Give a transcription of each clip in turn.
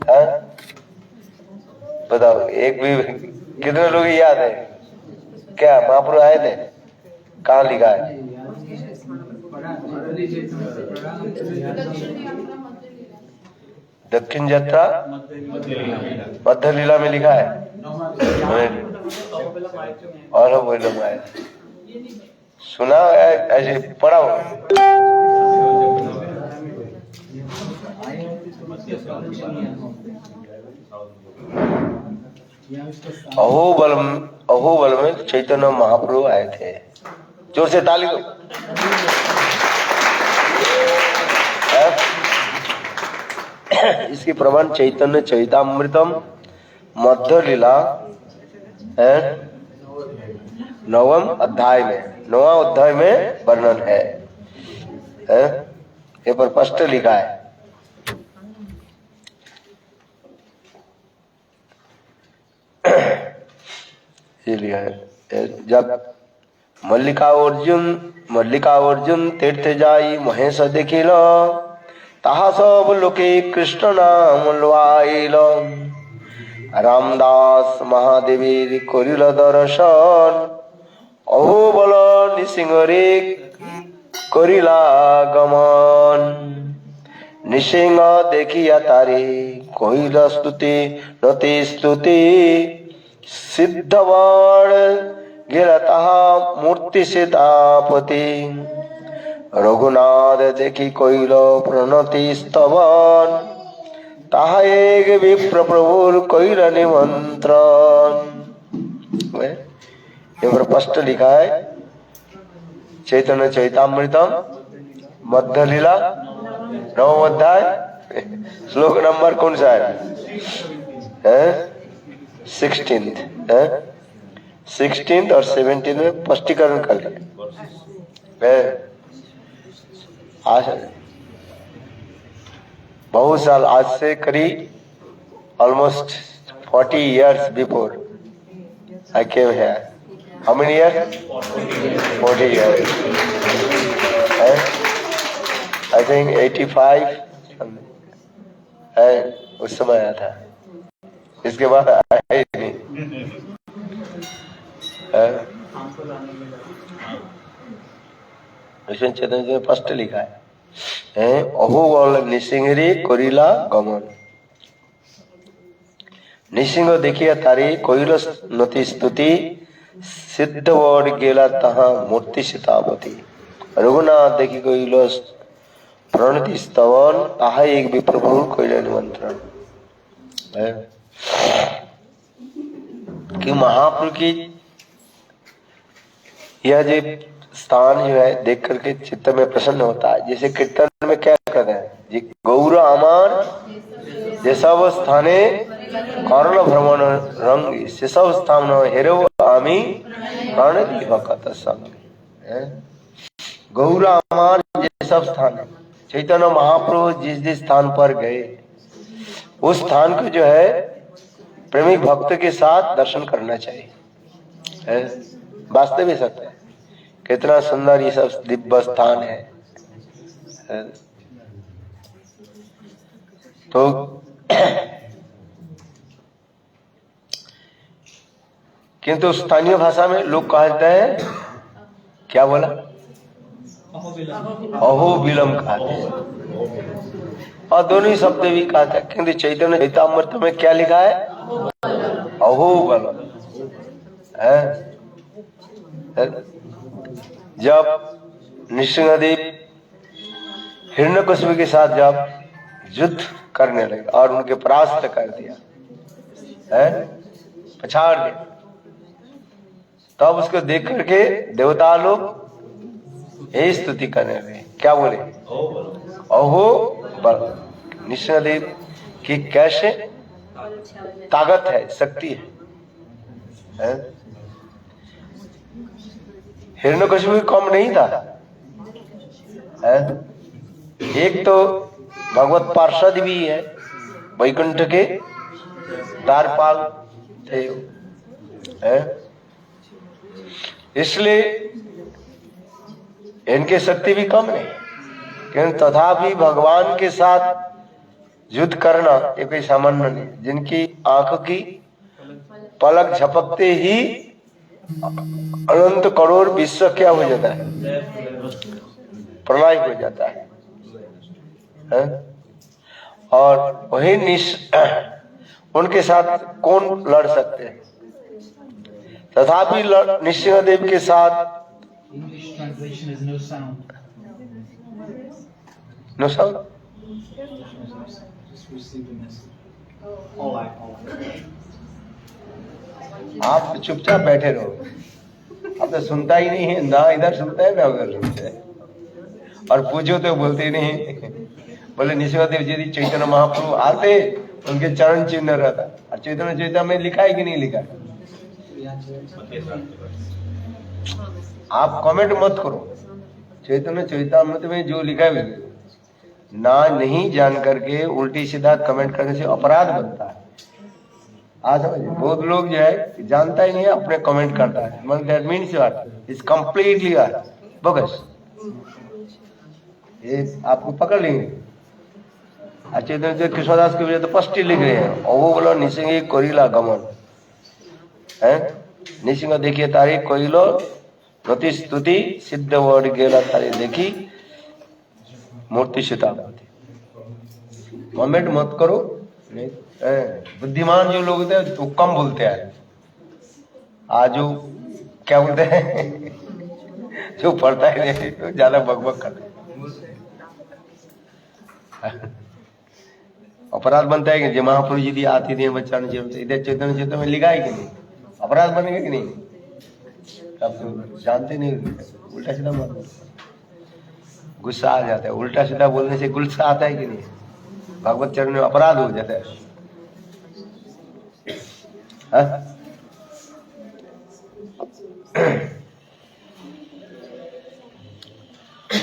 हाँ? बताओ, एक भी कितने लोग याद है? क्या महाप्रभु आए थे? कहाँ लिखा है? दक्षिण यात्रा मध्य लीला में लिखा है। और बोलो आए, सुना ऐसे पढ़ा हो? अहोबल में चैतन्य महाप्रभु आए थे। जोर से ताली दो। इसकी प्रमाण चैतन्य चैतामृतम मध्य लीला है, 9वें अध्याय में वर्णन है, ये पर स्पष्ट लिखा है। ये लिखा है, जब मल्लिका अर्जुन तीर्थ जाई महेश देखिल, ताहा सब लोके कृष्ण नाम लवाइल। रामदास महादेवी करिल दर्शन, अहोबल निसिंहरे करिला गमन। निसिंह देखिया तारे कहिल स्तुति नति स्तुति, सिद्धवाण गेला ताहा मूर्ति सीतापति। रघुनाथ देखी कहिल प्रणति स्तवन, ताहा एक विप्र प्रभुर कहिल निमंत्रण। ये पर स्पष्ट लिखा है, चैतन्य चैतामृतम मध्य लीला 9वां अध्याय, श्लोक नंबर कौन सा है? 16th और 17th में स्पष्टीकरण कर लिया। आज बहुत साल, आज से करीब almost 40 years before I came here. How many years? 40 years. I think 85 उस समय आया था, इसके बाद आया ही नहीं। चैतन्य में स्पष्ट लिखा है, अहोबल निसिंहरे करिला गमन। निसिंह देखिया तारे कहिल नति स्तुति, सिद्धवड़ गेला ताहा मूर्ति सीतापति। रघुनाथ देखी कहिल प्रणति स्तवन, ताहा एक विप्र प्रभु कहिल निमंत्रण। कि महाप्रभु की यह जो स्थान जो है देख करके चित्त में प्रसन्न होता है। जैसे कीर्तन में क्या कहते हैं जी, गौर आमार जेसव स्थाने कर्ण भ्रमण रंग, सेसव स्थान हेरव आमी प्रणति भक्त संग। गौर आमार जेसव स्थान, चैतन्य महाप्रभु जिस जिस स्थान पर गए उस स्थान को जो है प्रेमी भक्त के साथ दर्शन करना चाहिए। वास्तविक सत्य है, कितना सुंदर ये सब दिव्य स्थान है। तो किंतु स्थानीय भाषा में लोग कहते हैं, क्या बोला? अहोबिलम कहते हैं, और दोनों ही शब्द भी कहते हैं। किंतु चैतन्य चैतामृत में क्या लिखा है? अहोबलम। जब नृसिंहदेव हिरण्यकशिपु के साथ जब युद्ध करने लगे और उनके परास्त कर दिया, पछाड़ दिया, तब उसको देख करके देवता लोग यही स्तुति करने लगे। क्या बोले? अहो बल। नृसिंहदेव की कैसे ताकत है, शक्ति है। हिरण्यकशिपु भी कम नहीं था। एक तो भगवत पार्षद भी है, वैकुंठ के द्वारपाल थे, इसलिए इनकी शक्ति भी कम नहीं, किंतु तथापि भगवान के साथ युद्ध करना ये कोई सामान्य नहीं, जिनकी आंख की पलक झपकते ही अनंत करोड़ विश्व क्या हो जाता है, प्रलय हो जाता है? और वही उनके साथ कौन लड़ सकते हैं? तथापि नृसिंहदेव के साथ English translation is no sound. No sound? Just receive the message. All right. आप चुपचाप बैठे रहो, अब तो सुनता ही नहीं है, ना इधर सुनता है ना उधर सुनता है, और पूछो तो बोलते ही नहीं। बोले नृसिंहदेव जी चैतन्य महाप्रभु आते, उनके चरण चिन्ह रहता, और चैतन्य चैतन्य में लिखा है कि नहीं लिखा है? आप कमेंट मत करो, चैतन्य चैतन्य में जो लिखा है ना नहीं जान करके उल्टी सीधा कमेंट करने से अपराध बनता है। आज समझिए, बहुत लोग जो है जानता ही नहीं है, अपने कमेंट करता है, मतलब that means you are is completely bogus. ये आपको पकड़ लेंगे। चैतन्य कृष्णदास की वजह तो स्पष्ट लिख रहे हैं, और वो बोलो निसिंह कोरिला गमन है, निसिंह देखिए तारीख कोइलो नति स्तुति सिद्ध वर्ड गेला तारीख देखी मूर्ति सीतापति। कमेंट मत करो, नहीं बुद्धिमान जो लोग होते हैं वो कम बोलते हैं, आज जो क्या बोलते हैं जो पढ़ता है नहीं तो ज्यादा बकबक करते हैं। अपराध बनता है कि जब महाप्रभु जी दी आती थी बच्चा इधर चैतन्य चैतन्य में लिखा है कि नहीं, अपराध बनेगा कि नहीं? अब तो जानते नहीं, उल्टा सीधा मत, गुस्सा आ जाता है, उल्टा सीधा बोलने से गुस्सा आता है कि नहीं? भगवत चरण में अपराध हो जाता है।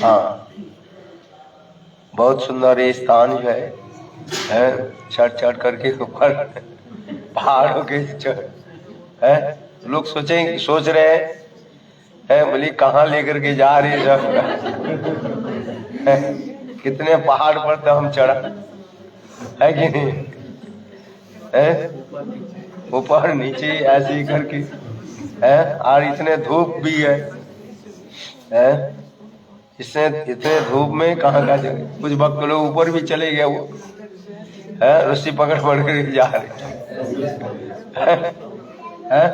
हाँ, बहुत सुंदर ये स्थान जो है चढ़ चढ़ करके ऊपर पहाड़ों के है, लोग सोच रहे हैं बोली कहाँ लेकर के जा रहे हैं कितने पहाड़ पर तो हम चढ़ा है कि नहीं है, ऊपर नीचे ऐसे ही करके है, और इतने धूप भी है इसने इतने धूप में कहाँ का जगह, कुछ भक्त लोग ऊपर भी चले गए, वो है रस्सी पकड़ कर जा रहे हैं।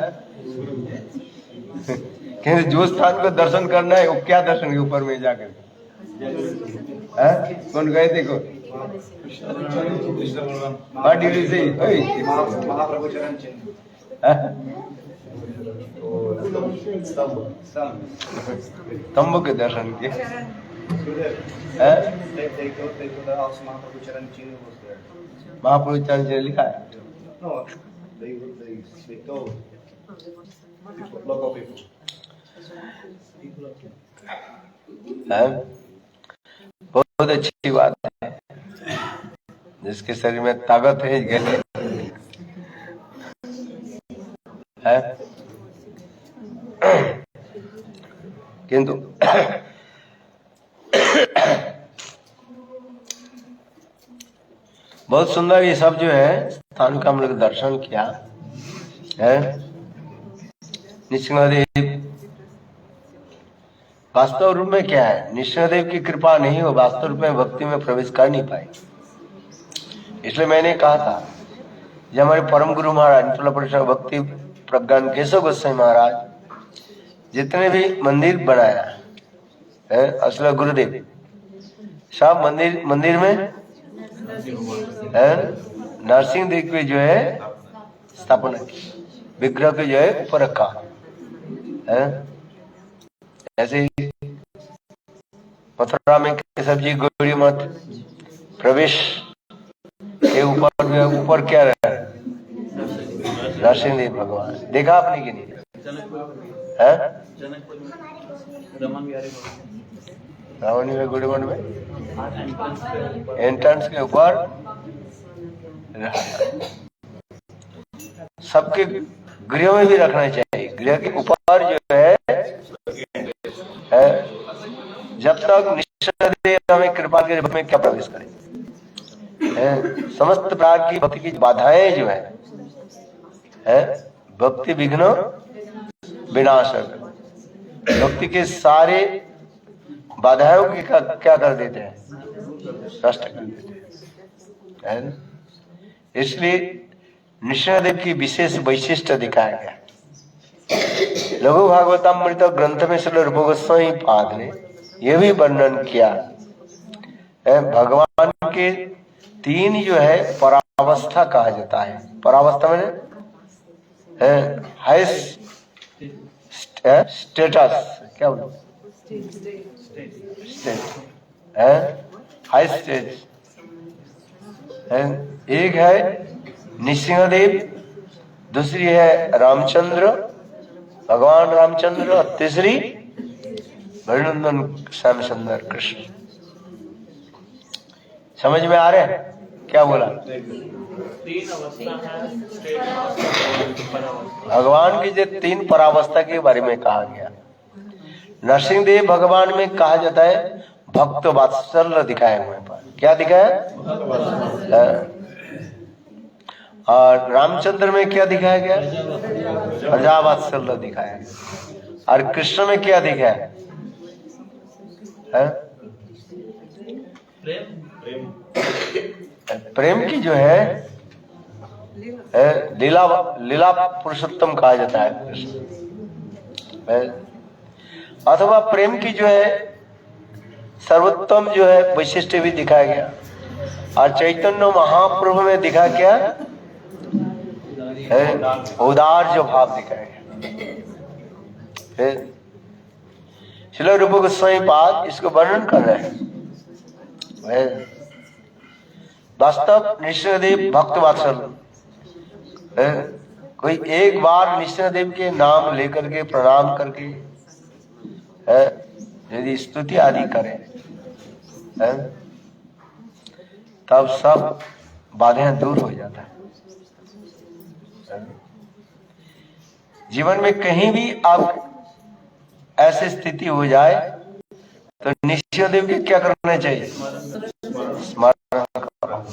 क्योंकि जो स्थान को दर्शन करना है वो क्या दर्शन के ऊपर में जाकर कौन गए थे? कौन स्तंभ के दर्शन किए? महाप्रभु चरण चिन्ह लिखा है। बहुत अच्छी बात है, जिसके शरीर में ताकत है किंतु बहुत सुंदर ये सब जो है स्थान का हम लोग दर्शन किया है। नृसिंहदेव वास्तव रूप में क्या है, नृसिंहदेव की कृपा नहीं हो वास्तव रूप में भक्ति में प्रवेश कर नहीं पाए। इसलिए मैंने कहा था जब हमारे परम गुरु महाराज भक्ति प्रज्ञान केशव गोस्वामी महाराज जितने भी मंदिर बनाया है, असला गुरुदेव सब मंदिर में नरसिंह देव की जो है स्थापना की, विग्रह को जो है ऊपर रखा है। ऐसे ही मथुरा में केशव जी गौरी मठ प्रवेश के ऊपर क्या रहा, नरसिंह देव भगवान। देखा आपने कि नहीं है? रावणी में गौरी मठ में एंट्रेंस के ऊपर सबके गृह में भी रखना चाहिए। गृह के ऊपर जो है जब तक निश्चय हमें कृपा के रूप में क्या प्रवेश करें, समस्त प्रकार की भक्ति की बाधाएं जो है भक्ति विघ्न विनाशक, भक्ति के सारे बाधाओं की क्या कर देते हैं, नष्ट कर देते हैं। इसलिए नृसिंहदेव की विशेष वैशिष्ट दिखाया गया। लघु भागवतामृत ग्रंथ में श्रील रूप गोस्वामी पाद ने यह भी वर्णन किया भगवान के तीन जो है परावस्था कहा जाता है। परावस्था में हाईएस्ट स्टेटस, क्या बोलते, हाई स्टेज। एक है नृसिंहदेव, दूसरी है रामचंद्र, भगवान रामचंद्र, और तीसरी भरनंदन श्याम सुंदर कृष्ण। समझ में आ रहे हैं क्या बोला? तीन अवस्था है, भगवान की जो तीन परावस्था के बारे में कहा गया। नरसिंहदेव भगवान में कहा जाता है भक्त वात्सल्य दिखाए हुए पर, क्या दिखाया? और रामचंद्र में क्या दिखाया गया? प्रजा वात्सल्य दिखाया गया। और कृष्ण में क्या दिखाया? प्रेम की जो है लीला, लीला पुरुषोत्तम कहा जाता है कृष्ण। अथवा प्रेम की जो है सर्वोत्तम जो है वैशिष्ट भी दिखाया गया। और चैतन्य महाप्रभु में दिखा क्या है? उदार जो भाव दिखाया गया। श्रील रूप गोस्वामी पाद इसको वर्णन कर रहे हैं। वास्तव नृसिंहदेव भक्त वात्सल्य, कोई एक बार नृसिंहदेव के नाम लेकर के प्रणाम करके यदि स्तुति आदि करें तब सब बाधाएं दूर हो जाता है। जीवन में कहीं भी आप ऐसी स्थिति हो जाए तो नृसिंहदेव के क्या करना चाहिए? स्मरण करो।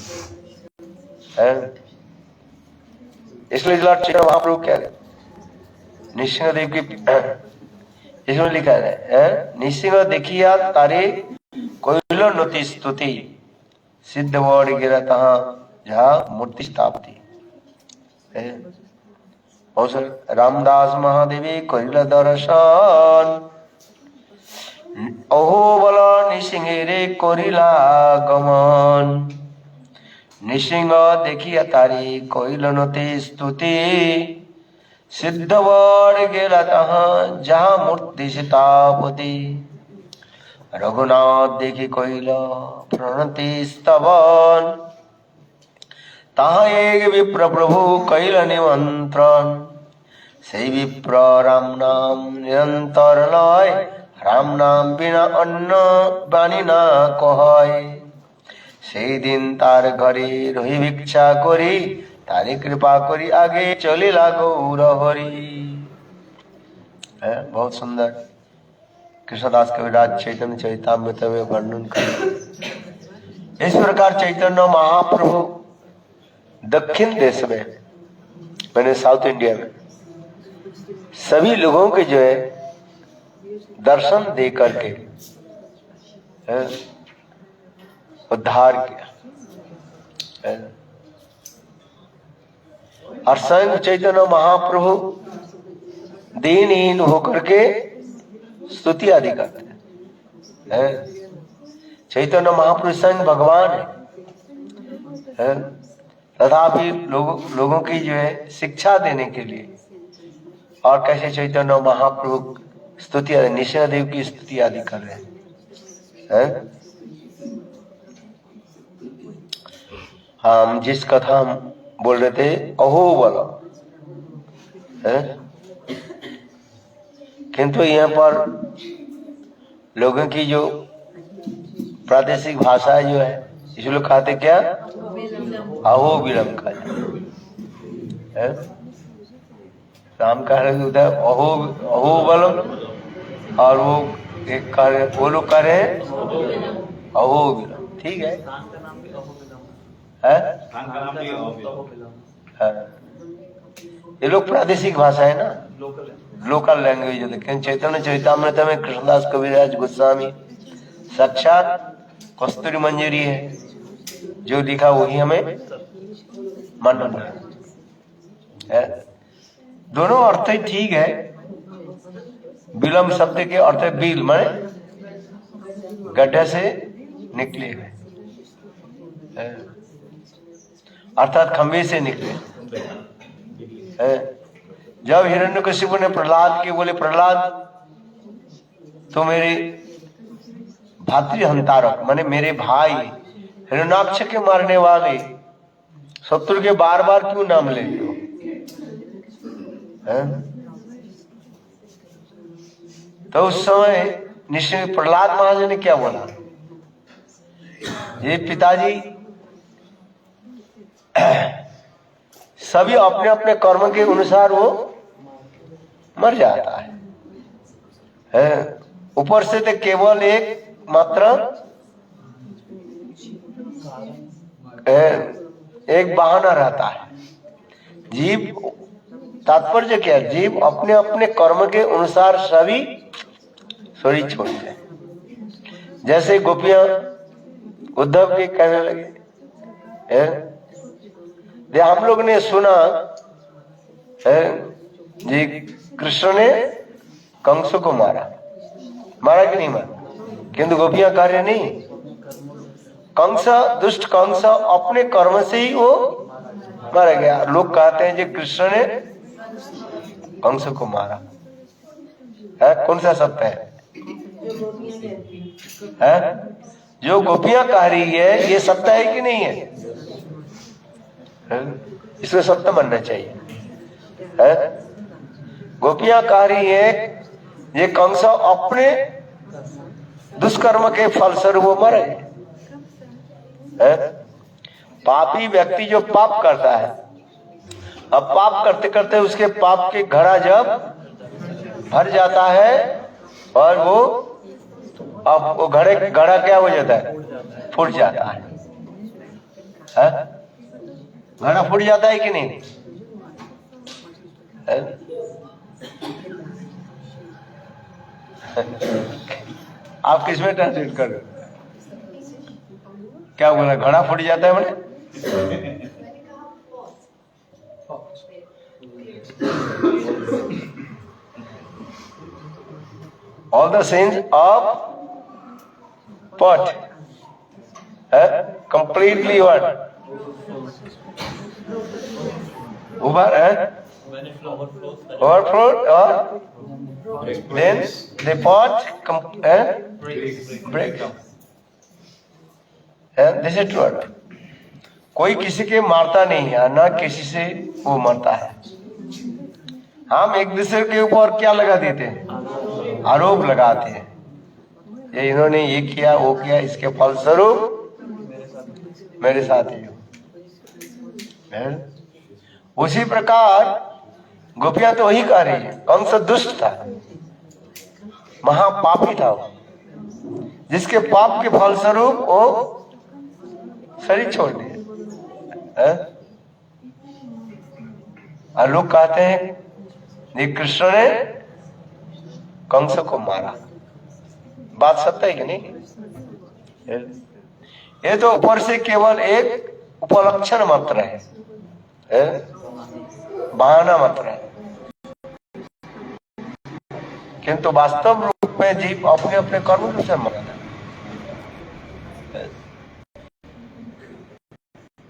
इसलिए लॉर्ड चैतन्य महाप्रभु कह रहे नृसिंहदेव की, इसमें लिखा है नृसिंह देखिया तारे कोइलो नति स्तुति सिद्ध वोड़ गिरा तहा जहा मूर्ति स्थापति। रामदास महादेवी कोइल दर्शन अहो बल नृसिंह रे कोरिला गमन। नृसिंह देखिया तारी कोइल नति स्तुति सिद्ध वोड़ गिरा तहा जहा मूर्ति स्थापति। रघुनाथ देखी कोइल प्रणति स्तवन ताहा एक विप्र प्रभु कैल निमंत्रण। से विप्र राम नाम निरंतर लय राम नाम बिना अन्न बाणी ना कहय। সেই দিন তার ঘরে রহি ভিক্ষা করি তারে কৃপা করি आगे चलिला गौर हरि। बहुत सुंदर कृष्णदास कविराज चैतन्य चरितामृत में वर्णन कर। इस प्रकार चैतन्य महाप्रभु दक्षिण देश में, मैंने साउथ इंडिया में सभी लोगों के जो है दर्शन दे करके उद्धार किया। और स्वयं चैतन्य महाप्रभु दीनहीन होकर के स्तुति आदि करते हैं। चैतन्य महाप्रभु स्वयं भगवान है, तथापि लोगों की जो है शिक्षा देने के लिए और कैसे चैतन्य महाप्रभु स्तुति आदि, नृसिंहदेव की स्तुति आदि कर रहे हैं। हम जिस कथा हम बोल रहे थे अहो बल, किंतु यहाँ पर लोगों की जो प्रादेशिक भाषा जो है इसलिए लोग कहते क्या अहो विलम का है। राम कह रहे उधर अहो अहो बलम और वो एक कह रहे, वो लोग कह रहे हैं अहो विलम। ठीक है, है? नाम का हो हाँ। ये लोग प्रादेशिक भाषा है ना, लोकल लोकल लैंग्वेज है। लेकिन चैतन्य चरितामृत में कृष्णदास कविराज गोस्वामी साक्षात कस्तूरी मंजरी है, जो लिखा वही हमें मानना पड़ेगा। दोनों अर्थ ही ठीक है। विलम्ब शब्द के अर्थ है बिल, माने गड्ढे से निकले हुए, अर्थात खंभे से निकले। जब हिरण्यकशिपु ने प्रहलाद के बोले, प्रहलाद तो मेरे भातृहंतारक माने मेरे भाई हिरण्याक्ष के मारने वाले शत्रु के बार बार क्यों नाम ले रहे हो? तो उस समय निश्चय प्रहलाद महाराज ने क्या बोला, ये पिताजी सभी अपने अपने कर्म के अनुसार वो मर जाता है। ऊपर से तो केवल एक मात्र एक बहाना रहता है। जीव, तात्पर्य क्या है, जीव अपने अपने कर्म के अनुसार सभी शरीर छोड़ते हैं। जैसे गोपियां उद्धव के कहने लगे, हम लोग ने सुना जी कृष्ण ने कंस को मारा कि नहीं मारा, किंतु गोपियां कह रहे नहीं, कंस, दुष्ट कंस अपने कर्म से ही वो मारा गया। लोग कहते हैं जी कृष्ण ने कंस को मारा है। कौन सा सत्य है? जो गोपियां कह रही है ये सत्य है कि नहीं है? इसमें सत्य मानना चाहिए। गोपियां कह रही है ये कंस अपने दुष्कर्म के फलस्वरूप वो मरे। पापी व्यक्ति जो पाप करता है, अब पाप करते करते उसके पाप के घड़ा जब भर जाता है और वो अब वो घड़ा क्या हो जाता है, फूट जाता है। घड़ा फूट जाता है कि नहीं? आप किसमें ट्रांसलेट कर रहे हो? क्या बोला, घड़ा फूट जाता है मैंने? All the sins of pot completely what? Overflowed or then the pot break. This is true. कोई किसी के मारता नहीं है, ना किसी से वो मरता है। हम एक दूसरे के ऊपर क्या लगा देते हैं? आरोप लगाते हैं, ये इन्होंने ये किया वो किया, इसके फलस्वरूप मेरे साथ ही हो। उसी प्रकार गोपियां तो वही कह रही है, कंस दुष्ट था, महापापी था वो, जिसके पाप के फलस्वरूप वो शरीर छोड़ दिए। और लोग कहते हैं ये कृष्ण ने कंस को मारा। बात सत्य है कि नहीं? ये तो ऊपर से केवल एक उपलक्षण मात्र है, बहाना मात्र है, किंतु वास्तव रूप में जीव अपने अपने कर्म से मरा है।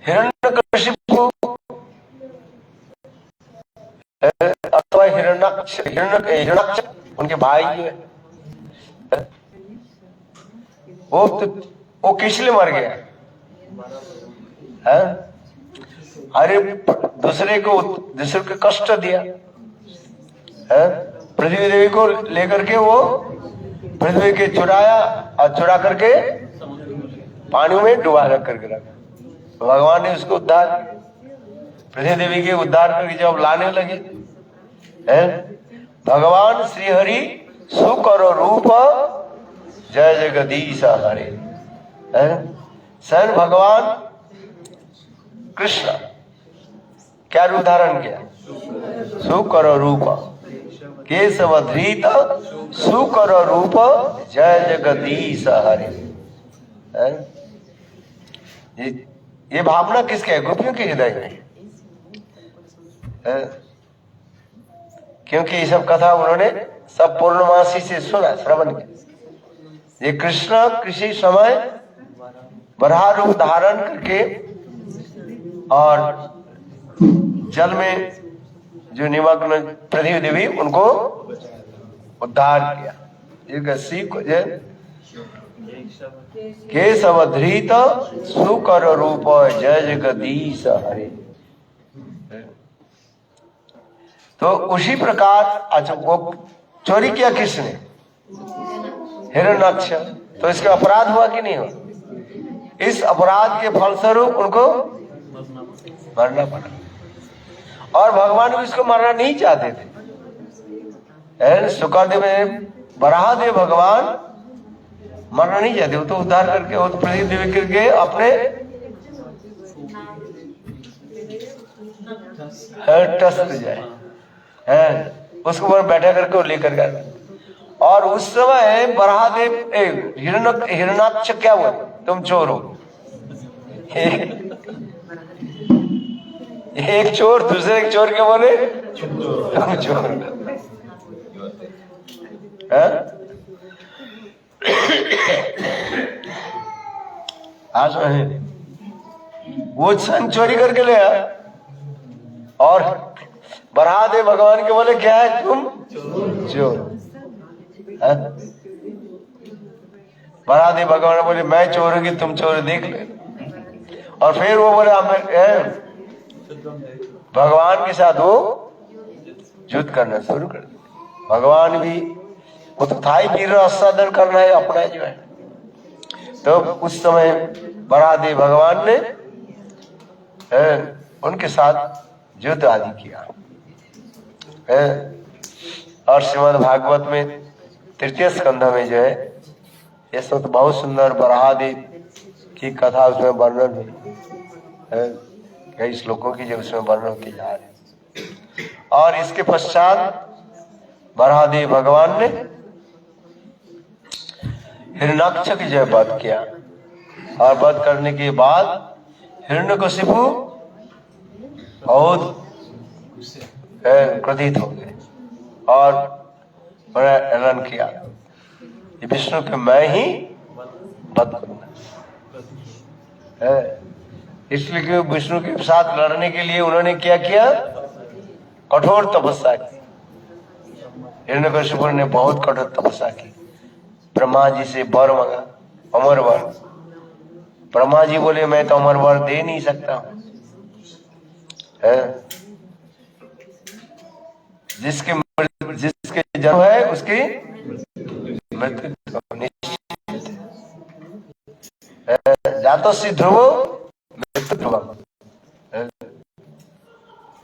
हिरण्यकशिपु अथवा हिरण्याक्ष उनके भाई है, वो किस लिए मर गया है? अरे दूसरे को कष्ट दिया है। पृथ्वी देवी को लेकर के वो पृथ्वी के चुराया और चुरा करके पानी में डुबा करके रखा। भगवान ने उसको उद्धार, पृथ्वी देवी के उद्धार करके जब लाने लगे, भगवान श्री हरि सुकर रूप जय जगदीश हरे, स्वयं भगवान कृष्ण क्या रूप धारण किया? सुकर रूप केशव धृत सुकर रूप जय जगदीश हरि। ये भावना किसके है? गोपियों के हृदय में है। क्योंकि ये सब कथा उन्होंने सब पूर्णमासी से सुना, श्रवण किया। ये कृष्ण किसी समय बराह रूप धारण करके और जल में जो निमग्न पृथ्वी देवी उनको उद्धार किया। केशव धृत सुकर रूप जय जगदीश हरे। तो उसी प्रकार अच्छा वो चोरी किया किसने? हिरण्यक्ष। तो इसका अपराध हुआ कि नहीं हुआ? इस अपराध के फलस्वरूप उनको मरना पड़ा और भगवान भी इसको मरना नहीं चाहते थे। शुक्रदेव बराहदेव भगवान मरना नहीं चाहते, वो तो उद्धार करके वो तो पृथ्वी देवी करके अपने टस जाए है उसको पर बैठा करके लेकर गए। और उस समय बराहदेव हिरण्याक्ष क्या हुआ? तुम चोर हो। एक चोर दूसरे एक चोर के बोले तुम चोर। आज वो संग चोरी करके ले आया और बराहदेव भगवान के बोले क्या है? तुम चोर। बराहदेव भगवान बोले मैं चोर होगी, तुम चोर, देख ले। और फिर वो बोले भगवान के साथ वो युद्ध करना शुरू कर दिया। भगवान भी वो तो था ही वीर आस्वादन करना है अपना जो है। तो उस समय बराहदेव भगवान ने उनके साथ युद्ध आदि किया। और श्रीमद् भागवत में तृतीय स्कंध में जो है ये सब तो बहुत सुंदर बराहदेव की कथा उसमें वर्णन है। कई श्लोकों की जो उसमें वर्णन की जा रही। और इसके पश्चात बराहदेव भगवान ने हिरण्याक्ष की जय वध किया और वध करने के बाद हिरण्यकशिपु बहुत क्रोधित हो गए और बड़ा ऐलान किया विष्णु के मैं ही वध करूंगा। इसलिए कि विष्णु के साथ लड़ने के लिए उन्होंने क्या किया? कठोर तपस्या की। हिरण्यकशिपु ने बहुत कठोर तपस्या की। ब्रह्मा जी से वर मांगा, अमर वर। ब्रह्मा जी बोले मैं तो अमर वर दे नहीं सकता हूं। जिसके जन्म है उसकी मृत्यु निश्चित है। जातस्य ध्रुवो मृत्यु ध्रुवम्।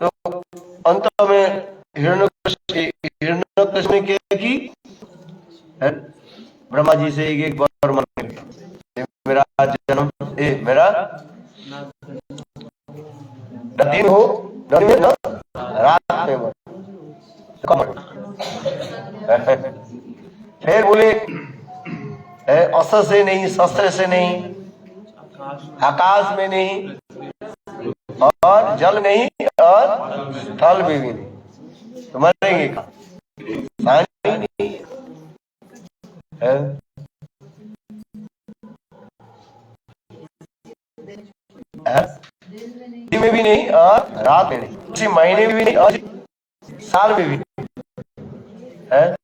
तो अंत में हिरण्यकशिपु ने क्या की? ब्रह्मा जी से एक वर मांगे, मेरा जन्म मेरा दिन हो, दिन में ना रात में मर। फिर बोले अस्त्र से नहीं, शस्त्र से नहीं, आकाश में नहीं और जल नहीं और थल में भी नहीं, तो मरेंगे कहाँ? नहीं दिन में भी नहीं और रात में नहीं, किसी महीने में भी नहीं और साल में भी नहीं है।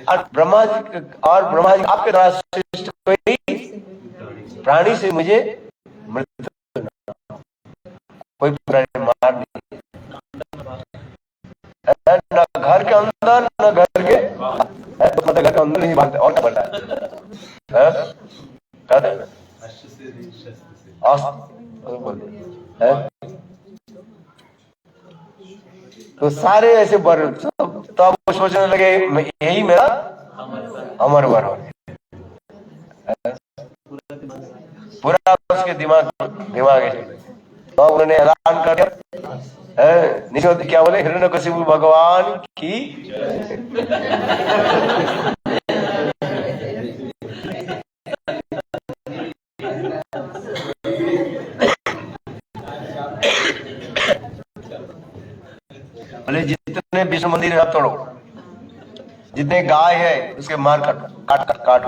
और ब्रह्मा जी आपके द्वारा सृष्टि कोई प्राणी से मुझे मृत्यु कोई प्राणी मार नहीं, न घर के अंदर न घर के मतलब घर के अंदर नहीं मारते और क्या बढ़ता है। तो सारे ऐसे वर तब वो सोचने लगे यही मेरा अमर वर हो। पूरा उसके दिमाग है। तो उन्होंने ऐलान कर दिया, निशोद क्या बोले, हिरण्यकशिपु भगवान की बोले जितने विष्णु मंदिर है तोड़ो, जितने गाय है उसके मार काट,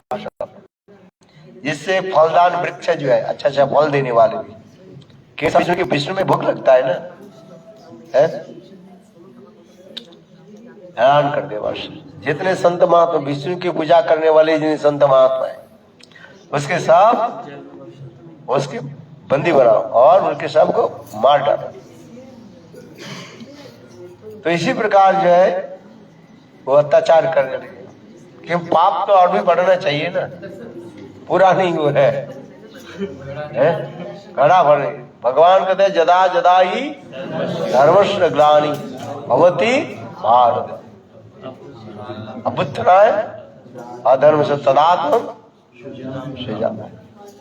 जिससे फलदान वृक्ष जो है अच्छा अच्छा फल देने वाले भी, विष्णु के विष्णु में भूख लगता है ना, है हैरान कर दे वर्ष। जितने संत महात्मा विष्णु की पूजा करने वाले जितने संत महात्मा है उसके सब उसके बंदी बनाओ और उनके सब को मार डालो। तो इसी प्रकार जो है वो अत्याचार करने लगे, क्योंकि पाप तो और भी बढ़ना चाहिए ना, पूरा नहीं हुआ है, घड़ा भर। भगवान कहते हैं जदा जदा ही धर्मस्य ग्लानि भवति भारत, अभ्युत्थानाय अधर्म से तदात्मन सृजामि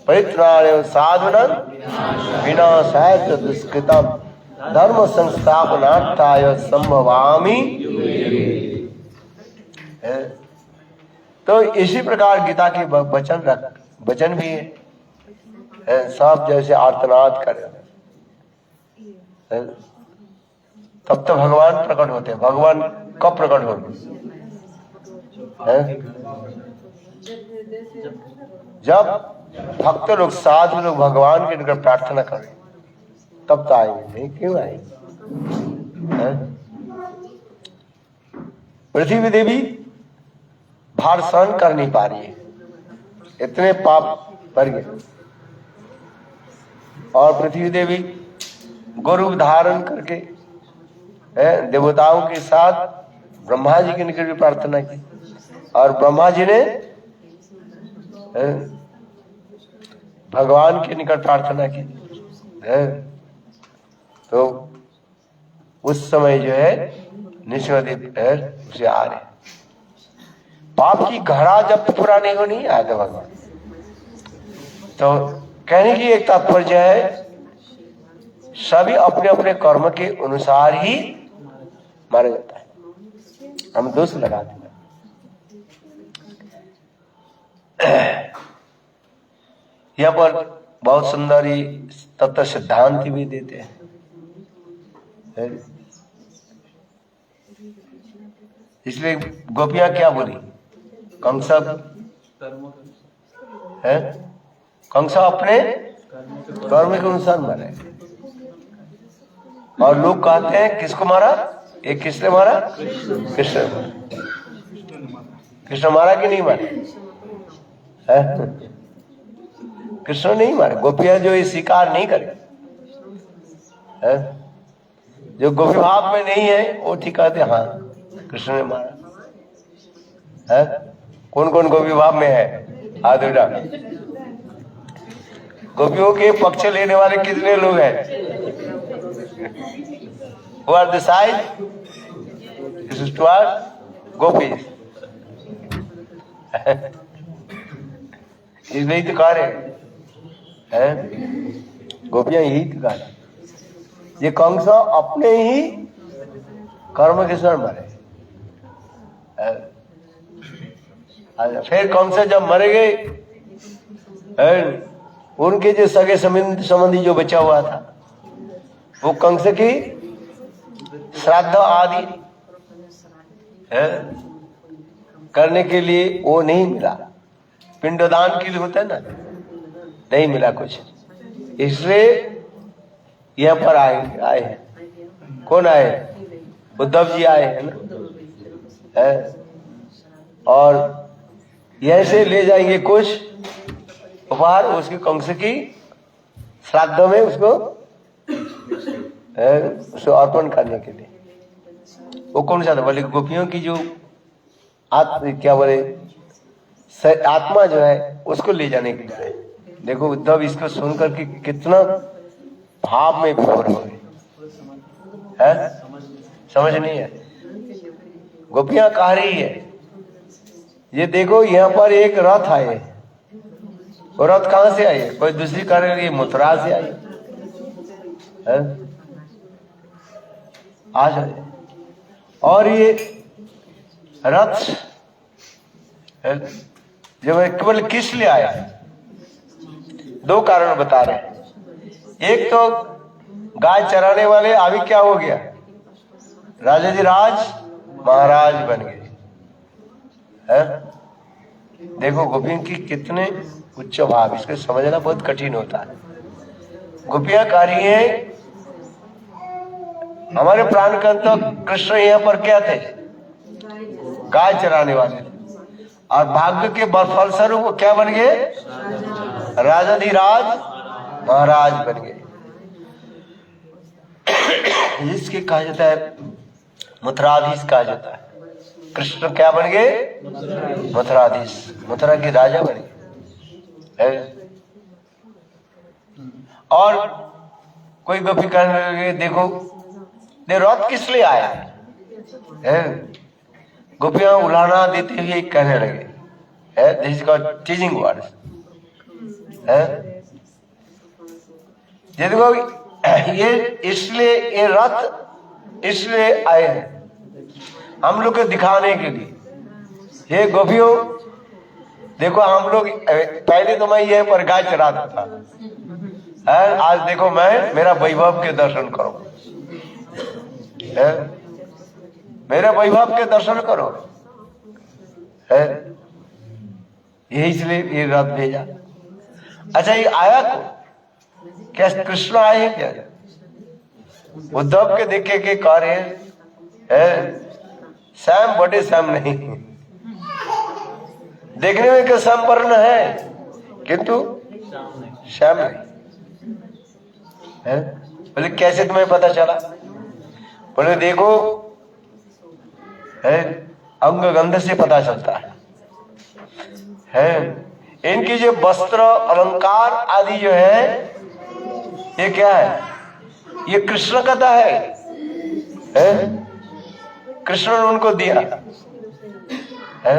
परित्राणाय साधुनां विनाशाय च दुष्कृतम् धर्म संस्थापनार्थाय संभवामि। तो इसी प्रकार गीता के वचन भी है, सब जैसे आर्तनाद करे तब तो भगवान प्रकट होते हैं। भगवान कब प्रकट होंगे? जब भक्त लोग साधु लोग भगवान के निकट प्रार्थना करें तब तो आएंगे, नहीं क्यों आएंगे? पृथ्वी देवी भार सहन कर नहीं पा रही है, इतने पाप भर गए, और पृथ्वी देवी गुरु धारण करके देवताओं के साथ ब्रह्मा जी के निकट भी प्रार्थना की, और ब्रह्मा जी ने भगवान के निकट प्रार्थना की। तो उस समय जो है निष्देव उसे आ रहे, पाप की घड़ा जब तक पूरा नहीं होनी आया था भगवान। तो कहने की एक तात्पर्य है, सभी अपने अपने कर्म के अनुसार ही मारा जाता है, हम दोष लगाते हैं। यहाँ पर बहुत सुंदर ही तत्व सिद्धांत भी देते हैं। इसलिए गोपियां क्या बोली, कंस है, कंस अपने कर्म के अनुसार मारे, और लोग कहते हैं किसको मारा, एक किसने मारा, कृष्ण मारा। कृष्ण मारा कि नहीं मारा? कृष्ण नहीं मारे, गोपियां जो ये स्वीकार नहीं करे, जो गोपी भाव में नहीं है वो ठीक कहते हाँ कृष्ण ने मारा है। कौन कौन गोपी भाव में है? हाथ उठा। गोपियों के पक्ष लेने वाले कितने लोग हैं? Who are the side? This is towards gopis. इसलिए तो कह रहे हैं, गोपियां यही तो कह रहे, ये कंस अपने ही कर्म के सर मरे। फिर कंस जब मरे गए, उनके जो सगे संबंधी जो बचा हुआ था वो कंस की श्राद्ध आदि करने के लिए वो नहीं मिला, पिंडदान के लिए होता है ना, नहीं मिला कुछ, इसलिए यहाँ पर आए हैं। कौन आए? उद्धव जी आए हैं ना, और यहीं से ले जाएंगे कुछ उपहार उसके कंस की श्राद्ध में उसको अर्पण करने के लिए। वो कौन सा था? बोले गोपियों की जो क्या बोले आत्मा जो है उसको ले जाने के लिए। देखो उद्धव इसको सुनकर के कितना भाव में विभोर हो गए, समझ नहीं है। गोपियां कह रही है, ये देखो यहाँ पर एक रथ आए, वो रथ कहां से आई है? कोई दूसरी कार्य रही, मथुरा से आई है? आ जाए। और ये रथ जब केवल किस लिए आया? दो कारण बता रहे हैं। एक तो गाय चराने वाले अभी क्या हो गया, राजाधिराज महाराज बन गए हैं। देखो गोपियों की कितने उच्च भाव, इसको समझना बहुत कठिन होता है। गोपियां कार्य है हमारे प्राण का तो कृष्ण यहाँ पर क्या थे? गाय चराने वाले। और भाग्य के फलस्वरूप वो क्या बन गए? राजाधिराज महाराज बन गए। इसके कहा जाता है मथुराधीश कहा जाता है। कृष्ण क्या बन गए? मथुराधीश, मथुरा के राजा बन गए। और कोई गोपी कहने लगे देखो रथ किस लिए आया है? गोपियां उलाना देते हुए कहने लगे है, दिस इज कॉल्ड टीजिंग वर्ड है। ये देखो ये इसलिए ये रथ इसलिए आए हैं हम लोग को दिखाने के लिए। ये गोपियों देखो हम लोग पहले तो मैं ये पर गाय चराता था, आज देखो मैं मेरा वैभव के दर्शन करो, मेरे वैभव के दर्शन करो है। यही इसलिए ये रथ भेजा। अच्छा ये आया को क्या कृष्ण आए हैं क्या? उद्धव के देखे के कार्य है श्याम बड़े श्याम नहीं, देखने में क्या श्याम वर्ण है किंतु श्याम नहीं है। बोले कैसे तुम्हें पता चला? बोले देखो है अंग गंध से पता चलता है। इनकी जो वस्त्र अलंकार आदि जो है ये क्या है? ये कृष्ण कथा है, कृष्ण ने उनको दिया है।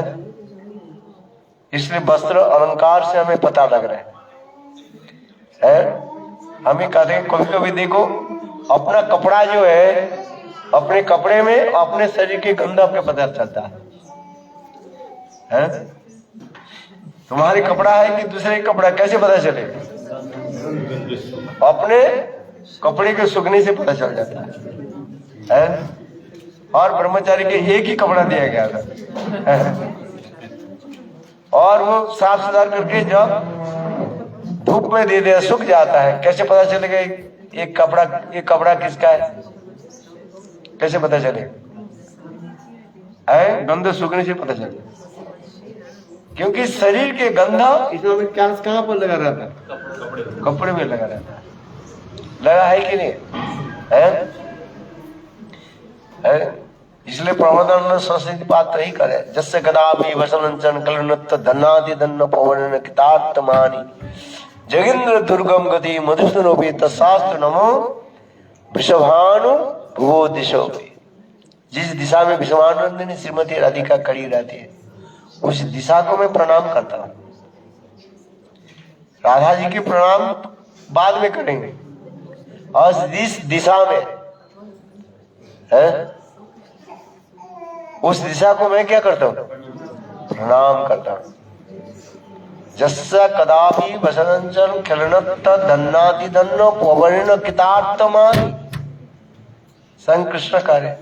इसलिए वस्त्र अलंकार से हमें पता लग रहा है। हमें कहते हैं कभी कभी देखो अपना कपड़ा जो है, अपने कपड़े में अपने शरीर की गंध आपको पता चलता है। तुम्हारी कपड़ा है कि दूसरे कपड़ा, कैसे पता चले? अपने कपड़े के सुगने से पता चल जाता है। और ब्रह्मचारी के एक ही कपड़ा दिया गया था और वो साफ सुथरा करके जब धूप में दे दिया सूख जाता है, कैसे पता चलेगा एक कपड़ा किसका है? कैसे पता चले? गंध सूखने से पता चले, क्योंकि शरीर के गंधा इसमें क्या कहाँ पर लगा रहता है? कपड़े में लगा रहता है। लगा है कि नहीं है? इसलिए प्रबोधन संस्कृति बात ही करे जस्य कदापि वसनंचन कलनत्त धन्नादि धन्न पवन कितात्मानि जगेंद्र दुर्गम गति मधुसूदनोपि तत्शास्त्र नमो वृषभानु भुवो दिशो। जिस दिशा में विषमानंदिनी श्रीमती राधिका खड़ी रहती है उस दिशा को मैं प्रणाम करता हूं। राधा जी की प्रणाम बाद में करेंगे और जिस दिशा में है उस दिशा को मैं क्या करता हूं? प्रणाम करता हूं। जस्सा कदापि वसनंचल खिलनत्त धन्नादि धन्नो पवन कितात्मानि। संग कृष्ण कार्य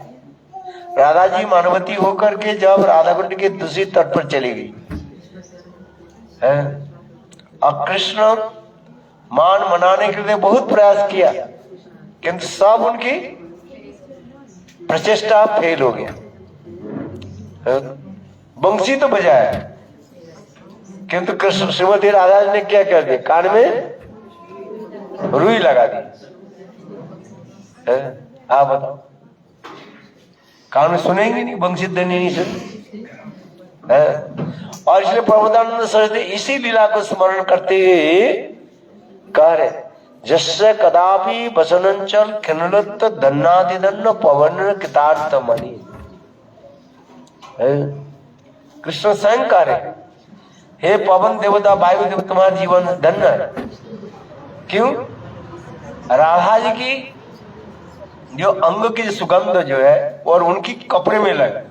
राधा जी मानवती होकर के जब राधा कुंड के दूसरी तट पर चली गई है, अब कृष्ण मान मनाने के लिए बहुत प्रयास किया किंतु सब उनकी प्रचेष्टा फेल हो गया। बंसी तो बजाया किंतु कृष्ण श्रीमती राधा जी ने क्या कर दिया? कान में रुई लगा दी। आप बताओ, कान में सुनेंगे नहीं, बंसी देने नहीं सुन। और इसलिए प्रबोधानंद सरस्वती इसी लीला को स्मरण करते हुए कह रहे जस्य कदापि वसनंचल खिन्नलत्त धन्नादि धन्न पवन कितार्थमणि। कृष्ण स्वयं कह रहे हे पवन देवता, वायु देवता, तुम्हारा जीवन धन्य है। क्यों? राधा जी की जो अंग की सुगंध जो है और उनकी कपड़े में लगे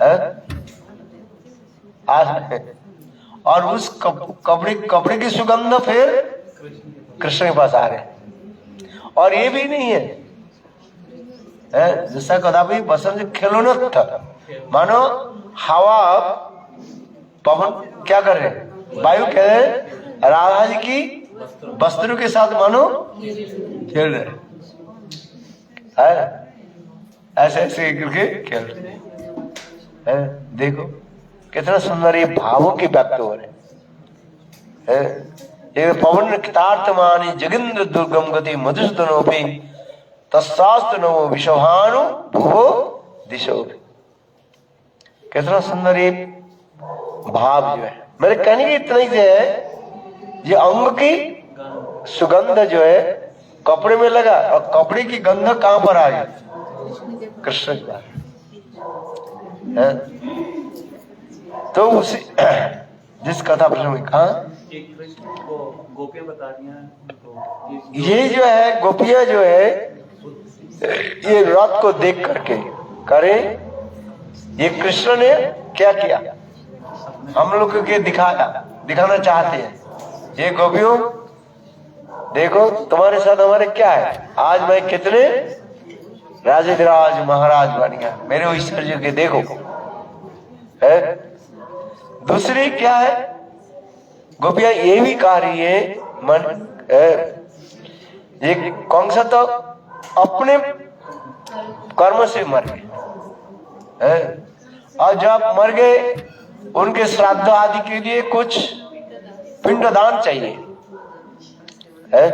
है? और उस कपड़े की सुगंध फिर कृष्ण के पास आ रहे। और ये भी नहीं है, जिसका कदापि बसंत खिलौना था, मानो हवा पवन क्या कर रहे हैं, वायु कह रहे हैं राधा जी की वस्त्रों के साथ मानो खेल रहे हैं, ऐसे ऐसे करके खेल रहे हैं। देखो कितना सुंदर ये भावों की व्यक्त हो रहे हैं। ये पवन कृतार्थ मानी जगिंद्र दुर्गम गति मधुसूदनोपि तस्सास्तु नवो विश्वभानु भुवो दिशो। कितना सुंदर ये भाव जो है। मेरे कहने की इतना ही है, ये अंग की सुगंध जो है कपड़े में लगा, और कपड़े की गंध कहां पर आ गई, कृष्ण के पास। तो उसी जिस कथा प्रसंग में कहा गोपियां बता दिया, ये जो है गोपियां जो है ये रथ को देख करके करे, ये कृष्ण ने क्या किया, हम लोग के दिखाना चाहते हैं। ये गोपियों देखो तुम्हारे साथ हमारे क्या है, आज मैं कितने राजधिराज महाराज बन गया, मेरे ऐश्वर्य के देखो है। दूसरी क्या है, गोपियां ये भी कह रही है मन ये कौन सा, तो अपने कर्म से मर गए, और जब मर गए उनके श्राद्ध आदि के लिए कुछ पिंडदान चाहिए है,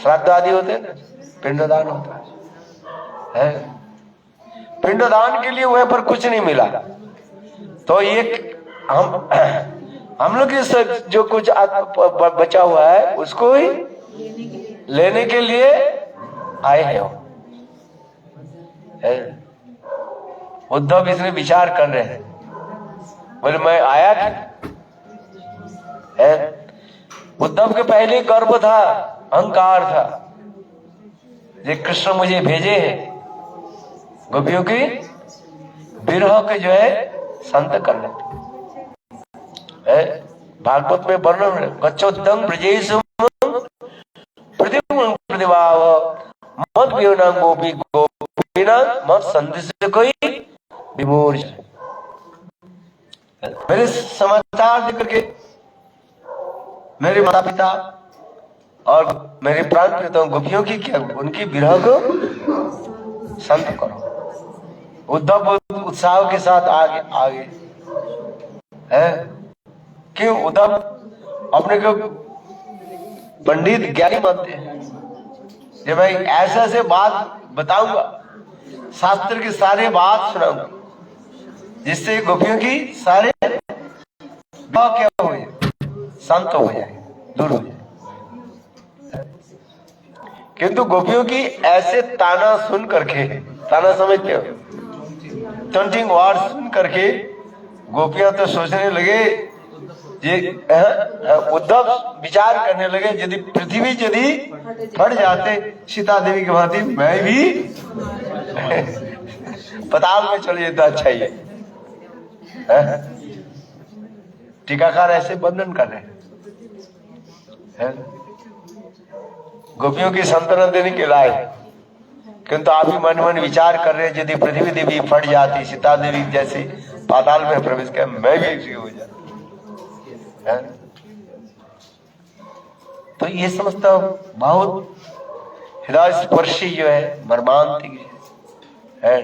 श्राद्ध आदि होते हैं ना, पिंडदान होता है। पिंडदान के लिए वहां पर कुछ नहीं मिला, तो ये हम लोग जो कुछ बचा हुआ है उसको ही लेने के लिए आए हैं। उद्धव इसमें विचार कर रहे हैं, बोले मैं आया है। उद्धव के पहले गर्व था, अहंकार था, ये कृष्ण मुझे भेजे हैं गोपियों की विरह के जो है संत करने। भागवत में वर्णन, गच्छोद्धं ब्रजेषु प्रतिभाव मत वियोना गोपी गोपीना मत संदेश कोई विमोच। मेरे समाचार देख करके मेरे माता पिता और मेरे प्राण प्रियतम गोपियों की क्या, उनकी विरह को संत करो। उद्धव उत्साह के साथ आगे है। क्यों? उद्धव अपने को पंडित ज्ञानी मानते हैं, जब मैं ऐसे ऐसे बात बताऊंगा, शास्त्र के सारे बात सुनाऊंगा, जिससे गोपियों की सारे क्या हो जाए, शांत हो जाए, दूर हो जाए। किंतु गोपियों की ऐसे ताना सुन करके, ताना समझते हो, टॉन्टिंग वर्ड सुन करके गोपियां तो सोचने लगे, ये उद्धव विचार करने लगे, यदि पृथ्वी यदि फट जाते सीता देवी की भांति मैं भी पताल में चले जाता, अच्छा ही है। टीकाकार ऐसे वर्णन कर रहे हैं, गोपियों की संतान देने के लायक, किंतु आप ही मन मन विचार कर रहे हैं, यदि पृथ्वी देवी फट जाती, सीता देवी जैसी पाताल में प्रवेश कर, मैं भी ऐसी हो जाता। तो ये समझता बहुत हृदय स्पर्शी जो है, मर्मांतिक है,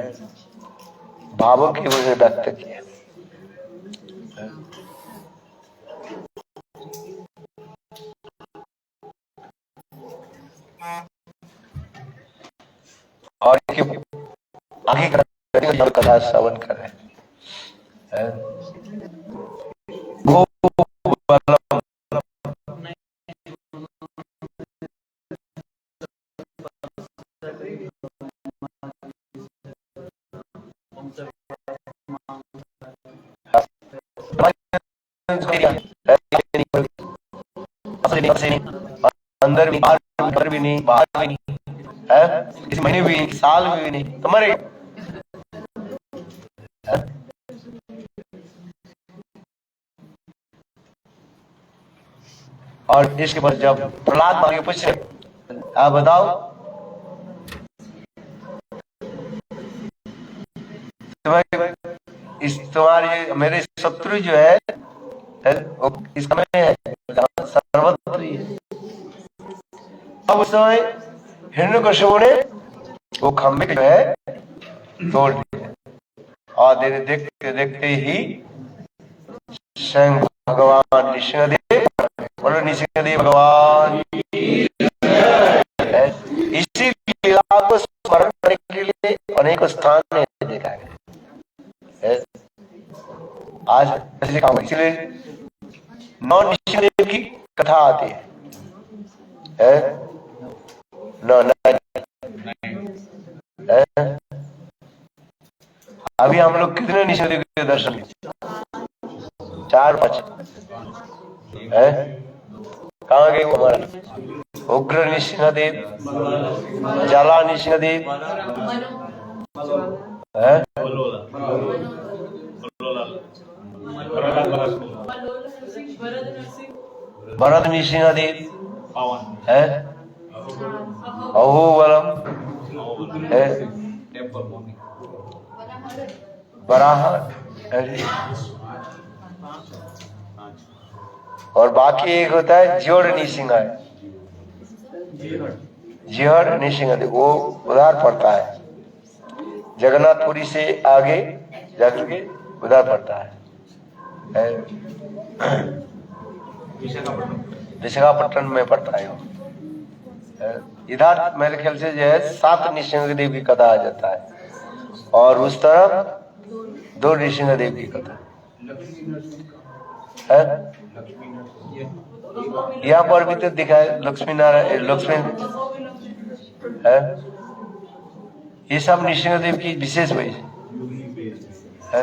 भावों की वजह व्यक्त किया। और आगे कथा श्रवण कर रहे हैं। अंदर भी बाहर भी नहीं, बाहर भी नहीं है, इस महीने भी नहीं, साल में भी नहीं, तो मरे। और इसके बाद जब प्रहलाद मांगे पूछ रहे, आप बताओ तुम्हारे मेरे शत्रु जो है वो इस समय है सर्वत्र है। अब उस समय हिरण्यकशिपु ने वो खंभे जो है तोड़ दिए और देखते देखते ही स्वयं भगवान नृसिंहदेव, बोलो नृसिंहदेव भगवान। इसी लीला को स्मरण करने के लिए अनेक स्थान में देखा है। आज इसलिए 9 नृसिंहदेव की कथा आती है, 9 अभी हम लोग कितने नृसिंहदेव के दर्शन किए? 4-5 है। कहाँ गए हमारा उग्र नृसिंहदेव, ज्वाला नृसिंहदेव है, भरत नृसिंहदेव है, अहोबलम है, वराह और बाकी एक होता है जोड़ नृसिंह है, जिहड़ नृसिंहदेव, वो उधार पड़ता है जगन्नाथपुरी से आगे जाकर के उधार पड़ता है विशाखापट्टनम में पड़ता है वो। इधर मेरे ख्याल से जो है 7 नृसिंहदेव की कथा आ जाता है और उस तरफ 2 नृसिंहदेव की कथा है। यहाँ पर भी तो दिखा है लक्ष्मी नारायण, लक्ष्मी है, ये सब नृसिंहदेव की विशेष वजह है।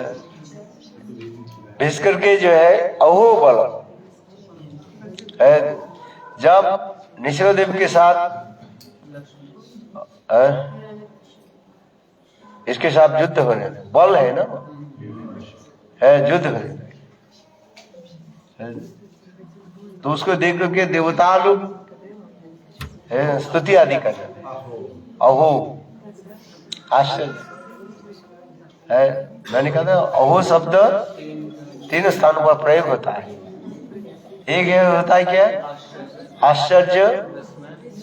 विशेष करके जो है अहोबल है, जब नृसिंहदेव के साथ इसके साथ युद्ध होने, बल है ना, है युद्ध होने, तो उसको देख करके देवता लोग स्तुति आदि करते हैं। अहो आश्चर्य है, मैंने कहा था अहो शब्द 3 स्थानों पर प्रयोग होता है। एक होता है क्या, आश्चर्य,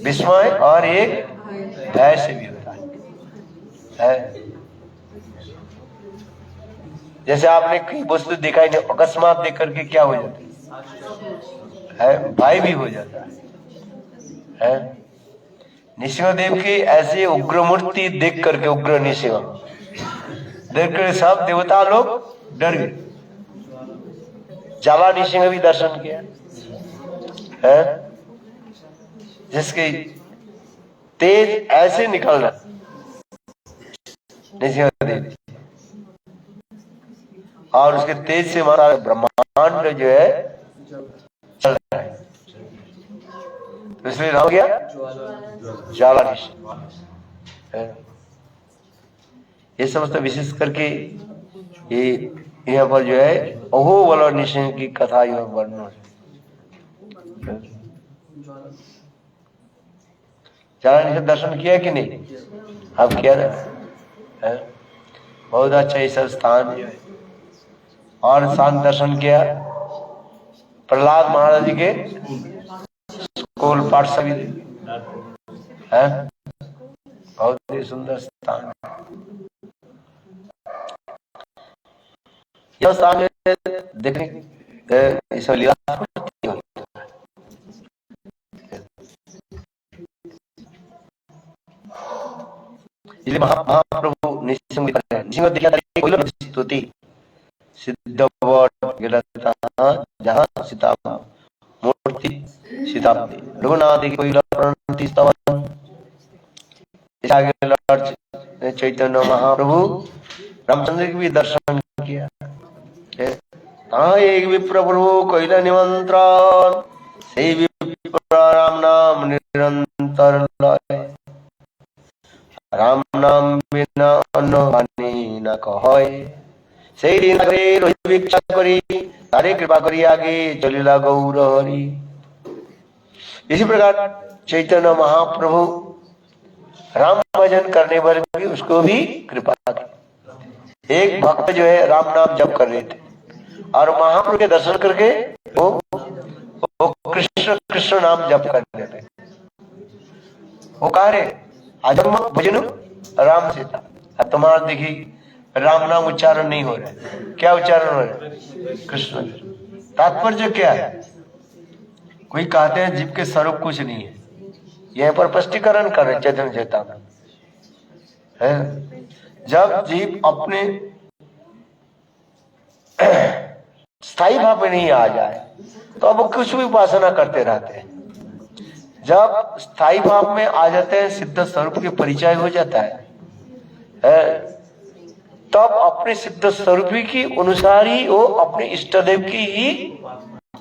विस्मय, और एक भय से भी होता है। जैसे आपने कोई वस्तु दिखाई नहीं, अकस्मात देख करके क्या हो जाता है, भय भी हो जाता है। नृसिंहदेव की ऐसी उग्र मूर्ति देख करके, उग्र नृसिंह देख कर सब देवता लोग डर गए। ज्वाला नृसिंह भी दर्शन किया है, जिसके तेज ऐसे निकल रहा नृसिंहदेव, और उसके तेज से हमारा ब्रह्मांड जो है चल रहा है, तो इसलिए नाम गया ज्वाला नृसिंह। ये समस्त विशेष करके ये यहाँ पर जो है अहोबल और नृसिंह की कथा यहाँ वर्णन। ज्वाला नृसिंह दर्शन किया कि नहीं? आप किया ना, है? बहुत अच्छा ये सब स्थान जो है। और शांत दर्शन किया प्रहलाद महाराज जी के स्कूल पाठशाला है, बहुत ही सुंदर स्थान। यह स्थान देखने सब लीला इसलिए महाप्रभु नृसिंह स्तुति सिद्ध जहाँ सीता मूर्ति सीता रघुनाथ चैतन्य महाप्रभु रामचंद्र की भी दर्शन किया, हाँ एक विप्र प्रभु कोइला निमंत्रण से विप्र राम नाम निरंतर लय राम नाम बिना अन्न पानी न कहय সেই দিন ভিক্ষা করি তারে कृपा करी आगे चलिला गौर हरि। इसी प्रकार चैतन्य महाप्रभु राम भजन करने पर भी उसको भी कृपा की। एक भक्त जो है राम नाम जप कर रहे थे और महाप्रभु के दर्शन करके वो कृष्ण कृष्ण नाम जप करने लगे। वो कह रहे अजम भजन राम सीता, अब तुम्हारा देखिए राम नाम उच्चारण नहीं हो रहा है, क्या उच्चारण हो रहा है? कृष्ण। तात्पर्य क्या है? कोई कहते हैं जीव के स्वरूप कुछ नहीं है, यहीं पर स्पष्टीकरण कर रहे चैतन्य चेतावनी है। जब जीव अपने स्थायी भाव में नहीं आ जाए तो अब वो कुछ भी उपासना करते रहते हैं। जब स्थायी भाव में आ जाते हैं, सिद्ध स्वरूप के परिचय हो जाता है तब अपने सिद्ध स्वरूप की अनुसार ही वो अपने इष्ट देव की ही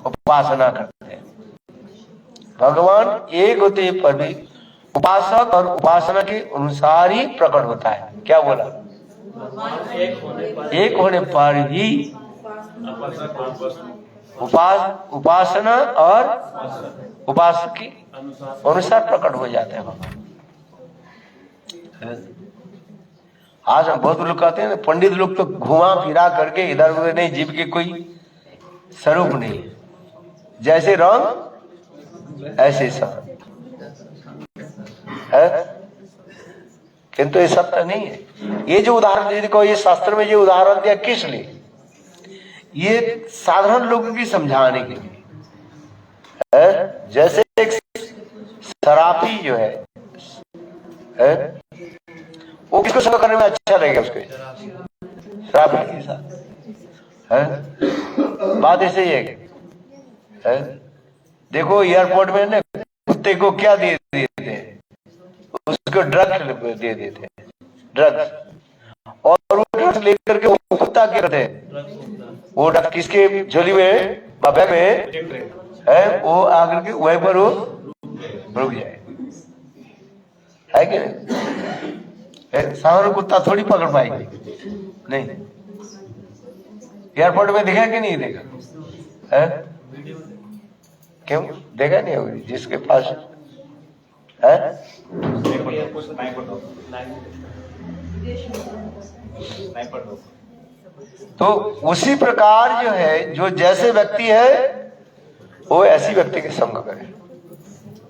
उपासना करते हैं। भगवान एक होते पर भी उपासक और उपासना के अनुसार ही प्रकट होता है। क्या बोला? एक होने पर ही उपासना और उपासक के अनुसार प्रकट हो जाते हैं भगवान। आज हम बहुत लोग कहते हैं, पंडित लोग तो घुमा फिरा करके इधर उधर नहीं, जीव के कोई स्वरूप नहीं, जैसे रंग ऐसे सब है, किंतु ये सत्य नहीं है। ये जो उदाहरण देखो, ये शास्त्र में जो उदाहरण दिया किस लिए? ये साधारण लोगों की समझाने के लिए है। जैसे एक शराबी जो है वो किसको संग करने में अच्छा लगेगा? उसके शराबी के साथ है। बात ऐसे ही है। देखो एयरपोर्ट में ना कुत्ते को क्या दे देते हैं? उसको ड्रग्स दे देते हैं, ड्रग्स। और वो ड्रग्स लेकर के वो कुत्ता क्या करते हैं? वो ड्रग्स किसके झोली में, बैग में है, वो आकर के वहीं पर वो रुक जाए, है कि नहीं? साधारण कुत्ता थोड़ी पकड़ पाएगी, नहीं। एयरपोर्ट में देखा कि नहीं देखा है? क्यों देखा नहीं होगी? जिसके पास है तो उसी प्रकार जो है, जो जैसे व्यक्ति है वो ऐसी व्यक्ति के संग करे।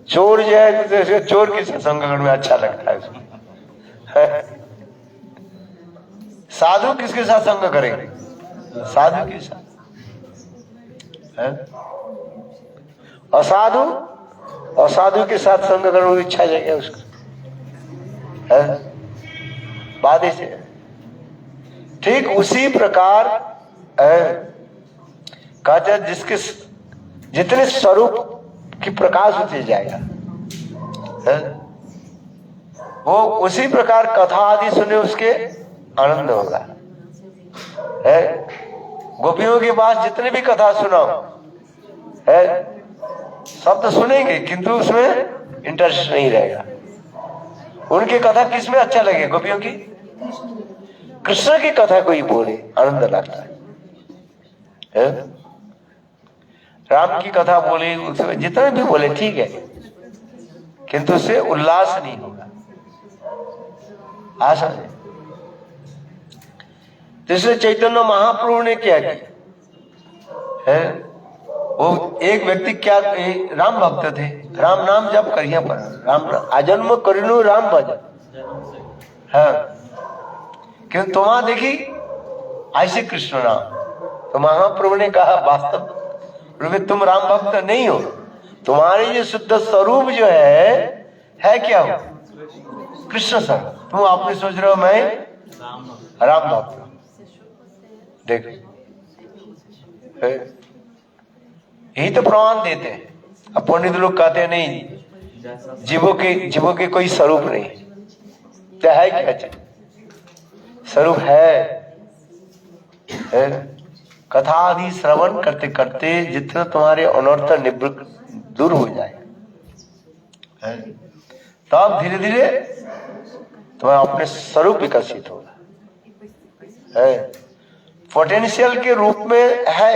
चोर जो है, चोर के संग करने में अच्छा लगता है उसको। साधु किसके साथ संग करेंगे? साधु के साथ। असाधु के साथ संग करने की इच्छा जाएगी उसको, है? बात ऐसे है। ठीक उसी प्रकार कहते हैं जिसके जितने स्वरूप की प्रकाश होते जाएगा है? वो उसी प्रकार कथा आदि सुने उसके आनंद होगा है। गोपियों के पास जितने भी कथा सुनाओ है, सब तो सुनेंगे किंतु उसमें इंटरेस्ट नहीं रहेगा। उनकी कथा किस में अच्छा लगे? गोपियों की कृष्ण की कथा कोई बोले आनंद लगता है। राम की कथा बोले, उसमें जितने भी बोले ठीक है, किंतु उससे उल्लास नहीं होगा, आशा है। तो इसलिए चैतन्य महाप्रभु ने क्या किया है? वो एक व्यक्ति क्या, राम भक्त थे, राम नाम जप करिए पर राम आजन्म करिनु राम भजन है। क्यों तुम्हारा देखी ऐसे कृष्ण नाम, तो महाप्रभु ने कहा वास्तव में तुम राम भक्त नहीं हो, तुम्हारे जो शुद्ध स्वरूप जो है क्या हो? कृष्ण स्वरूप। तुम आपने सोच रहे हो मैं राम भक्त हूं। देखो यही तो प्रमाण देते हैं। अब पंडित लोग कहते हैं नहीं, जीवों के कोई स्वरूप नहीं, क्या है? क्या स्वरूप है? कथा आदि श्रवण करते करते जितना तुम्हारे अनर्थ निवृत्त दूर हो जाए, तब धीरे धीरे तुम्हारा अपने स्वरूप विकसित होगा। पोटेंशियल के रूप में है।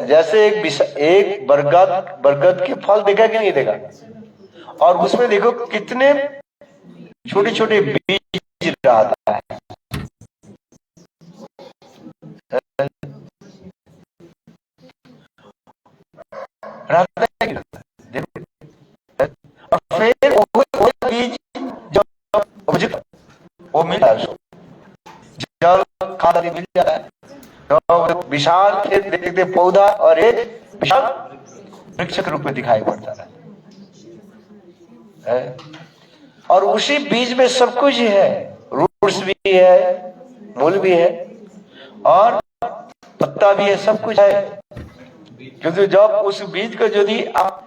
जैसे एक बरगद के फल देखा कि नहीं देखा, और उसमें देखो कितने छोटे छोटे बीज रहता है। देखो, और फिर वो बीज जब वो मिलता है, जल खाद आदि मिल जाता है, तो विशाल खेत देखते पौधा और एक विशाल वृक्ष के रूप में दिखाई पड़ता है। और उसी बीज में सब कुछ है, रूट्स भी है, मूल भी है और पत्ता भी है, सब कुछ है। क्योंकि जब उस बीज को यदि आप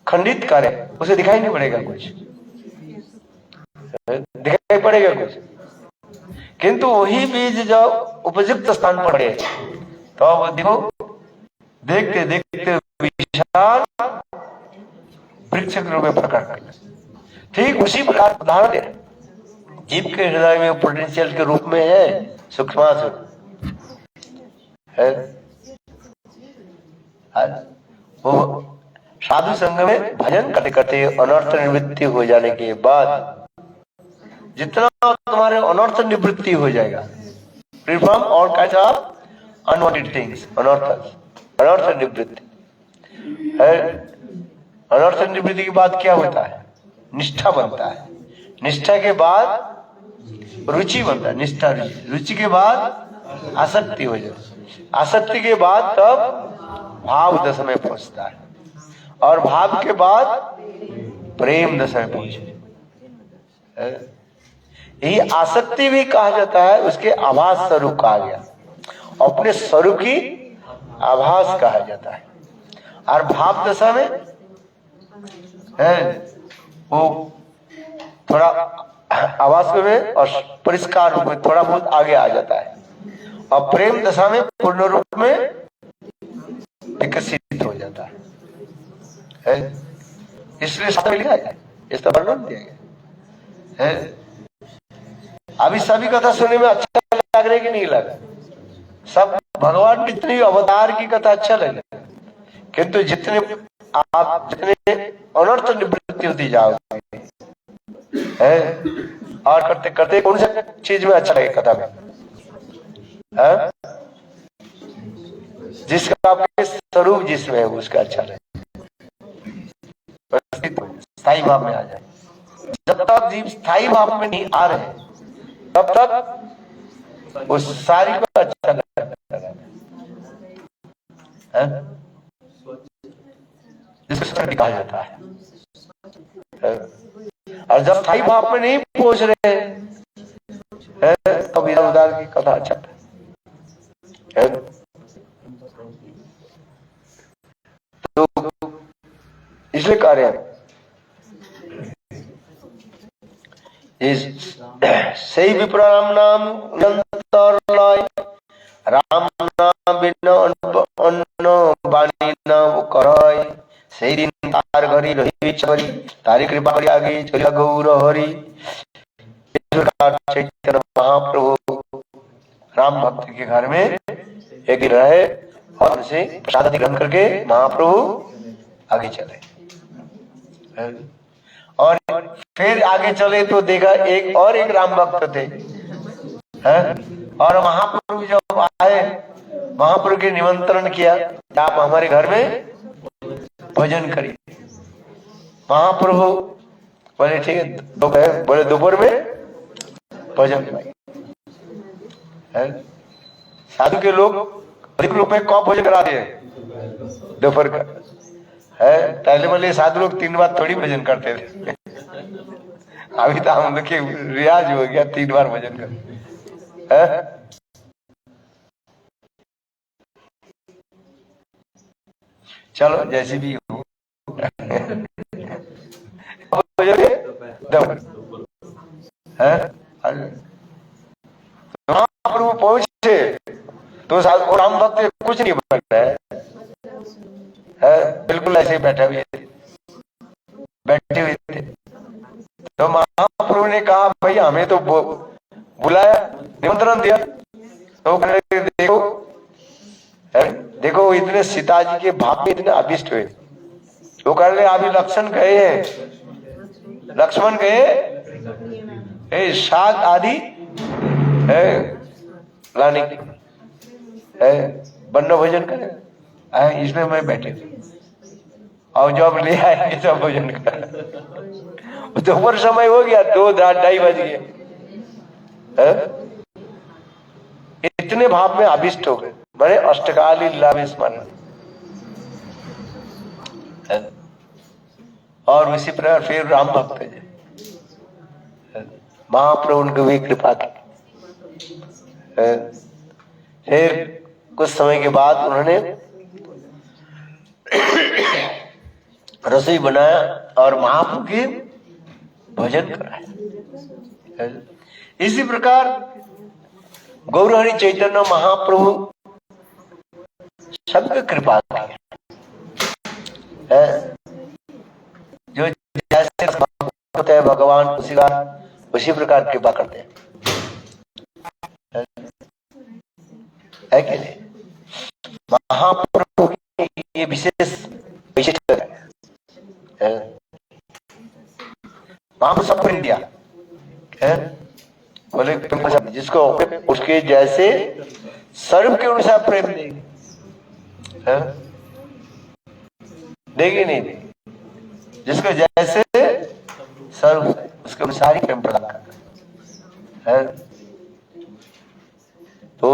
खंडित करें उसे दिखाई नहीं पड़ेगा कुछ, दिखाई पड़ेगा कुछ, किंतु वही बीज जब उपयुक्त स्थान पर पड़े तो देखो देखते देखते विशाल वृक्ष के रूप में प्रकट कर। ठीक उसी प्रकार उदाहरण दे, जीव के हृदय में पोटेंशियल के रूप में है सूक्ष्मासुर है। वो साधु संग में भजन करते करते अनर्थ निवृत्ति हो जाने के बाद जितना तुम्हारे अनर्थ निवृत्ति हो जाएगा, from all kinds of unwanted things, अनर्थ निवृत्ति है। अनर्थ निवृत्ति के बाद क्या होता है? निष्ठा बनता है। निष्ठा के बाद रुचि बनता है, निष्ठा रुचि के बाद आसक्ति हो जाती, आसक्ति के बाद तब भाव दशा में पहुंचता है, और भाव के बाद प्रेम दशा में पहुंचे। यही आसक्ति भी कहा जाता है, उसके आभास स्वरूप कहा गया, अपने स्वरूप की आभास कहा जाता है। और भाव दशा में है वो थोड़ा आभास में और परिष्कार रूप में थोड़ा बहुत आगे आ जाता है, और प्रेम दशा में पूर्ण रूप में विकसित हो जाता है। इसलिए शास्त्र में लिखा है, इसका वर्णन दिया गया है। अभी सभी कथा सुनने में अच्छा लग रहा है कि नहीं लगा? सब भगवान कितनी अवतार की कथा अच्छा लगे, किंतु जितने अनर्थ निवृत्ति होती जाओगे है, और करते करते कौन सा चीज में अच्छा लगे कथा में है? जिसका आपके स्वरूप जिसमें है उसका अच्छा लगे, स्थायी भाव में आ जाए। जब तक जीव स्थायी भाव में नहीं आ रहे तब तक उस सारी को अच्छा लगता है, जिसको कहा जाता है। और जब स्थायी भाव में नहीं पहुंच रहे हैं तो बिना उदार की कथा अच्छा है। तो इसलिए कह रहे हैं सही विप्राम नाम निरंतर लय, राम नाम बिना अन्न बाणी नाम करय, সেই দিন তার ঘরে রহিবে চরি, তারি কৃপা করি আগে চলিয়া গৌর হরি। चैतन्य महाप्रभु राम भक्त के घर में एक दिन रहे और उनसे प्रसाद ग्रहण करके महाप्रभु आगे चले, और फिर आगे चले तो देखा एक राम भक्त थे हैं? और महाप्रभु जब आए, महाप्रभु के निमंत्रण किया आप हमारे घर में भजन करिए। महाप्रभु बोले ठीक है, बोले दोपहर में भजन है। साधु के लोग अधिक रूप में कब भोजन कराते हैं? दोपहर का है। पहले वाले साधु लोग 3 बार थोड़ी भजन करते थे। अभी तो हम लोग के रियाज हो गया 3 बार भजन कर है। चलो जैसी भी हो है। महाप्रभु हुए थे, बैठे हुए थे। तो महाप्रभु ने कहा भाई हमें तो बुलाया, निमंत्रण दिया। तो देखो देखो इतने सीता जी के भाव में इतने अभिष्ट हुए। तो कह रहे अभी लक्ष्मण गए हैं, लक्ष्मण गए शाक आदि लाने बन्न भोजन करे, इसमें मैं बैठे और जब ले आए सब भोजन कर। दोपहर समय हो गया, 2-2:30 बज गए। इतने भाव में आविष्ट हो गए, बड़े अष्टकाली लीला में स्मरण। और उसी प्रकार फिर राम भक्त है, महाप्रभु उनको भी कृपा की। फिर कुछ समय के बाद उन्होंने रसोई बनाया और महाप्रभु के भोजन कराया। इसी प्रकार गौरहरि चैतन्य महाप्रभु सबके कृपा की है। जो जैसे भक्त है भगवान उसी प्रकार कृपा करते हैं, है कि नहीं? महाप्रभु की ये विशेष वैशिष्ट्य है। महाप्रभु सबको दिया है, बोले जिसको उसके जैसे सर्व के अनुसार प्रेम देगी, देगी नहीं देगी, जिसको जैसे सर्व उसके अनुसार ही प्रेम प्रदान करता है। तो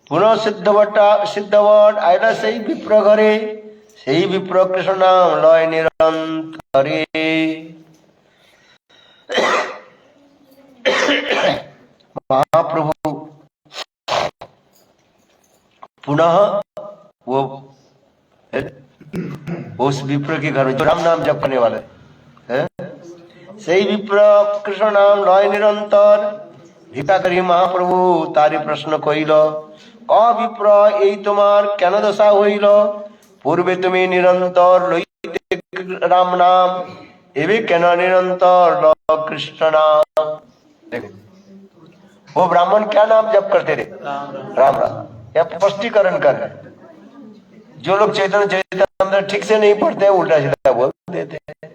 पुनः सिद्धवट आयला सही विप्र घरे, सही विप्र कृष्ण नाम लय निरंतरे। महाप्रभु पुनः वो उस विप्र के घर में जो राम नाम जप करने वाले है, सही विप्र कृष्ण नाम लय निरंतर। भिक्षा करी महाप्रभु तारी प्रश्न कइल, विप्र এই তোমার কেন দশা হইল? পূর্বে তুমি নিরন্তর লইতে রাম নাম, এবে কেন নিরন্তর ল कृष्ण नाम? देखो वो ब्राह्मण क्या नाम जप करते थे? राम राम। या स्पष्टीकरण कर रहे, जो लोग चैतन्य चैतन्य ठीक से नहीं पढ़ते हैं उल्टा सीधा बोल देते हैं।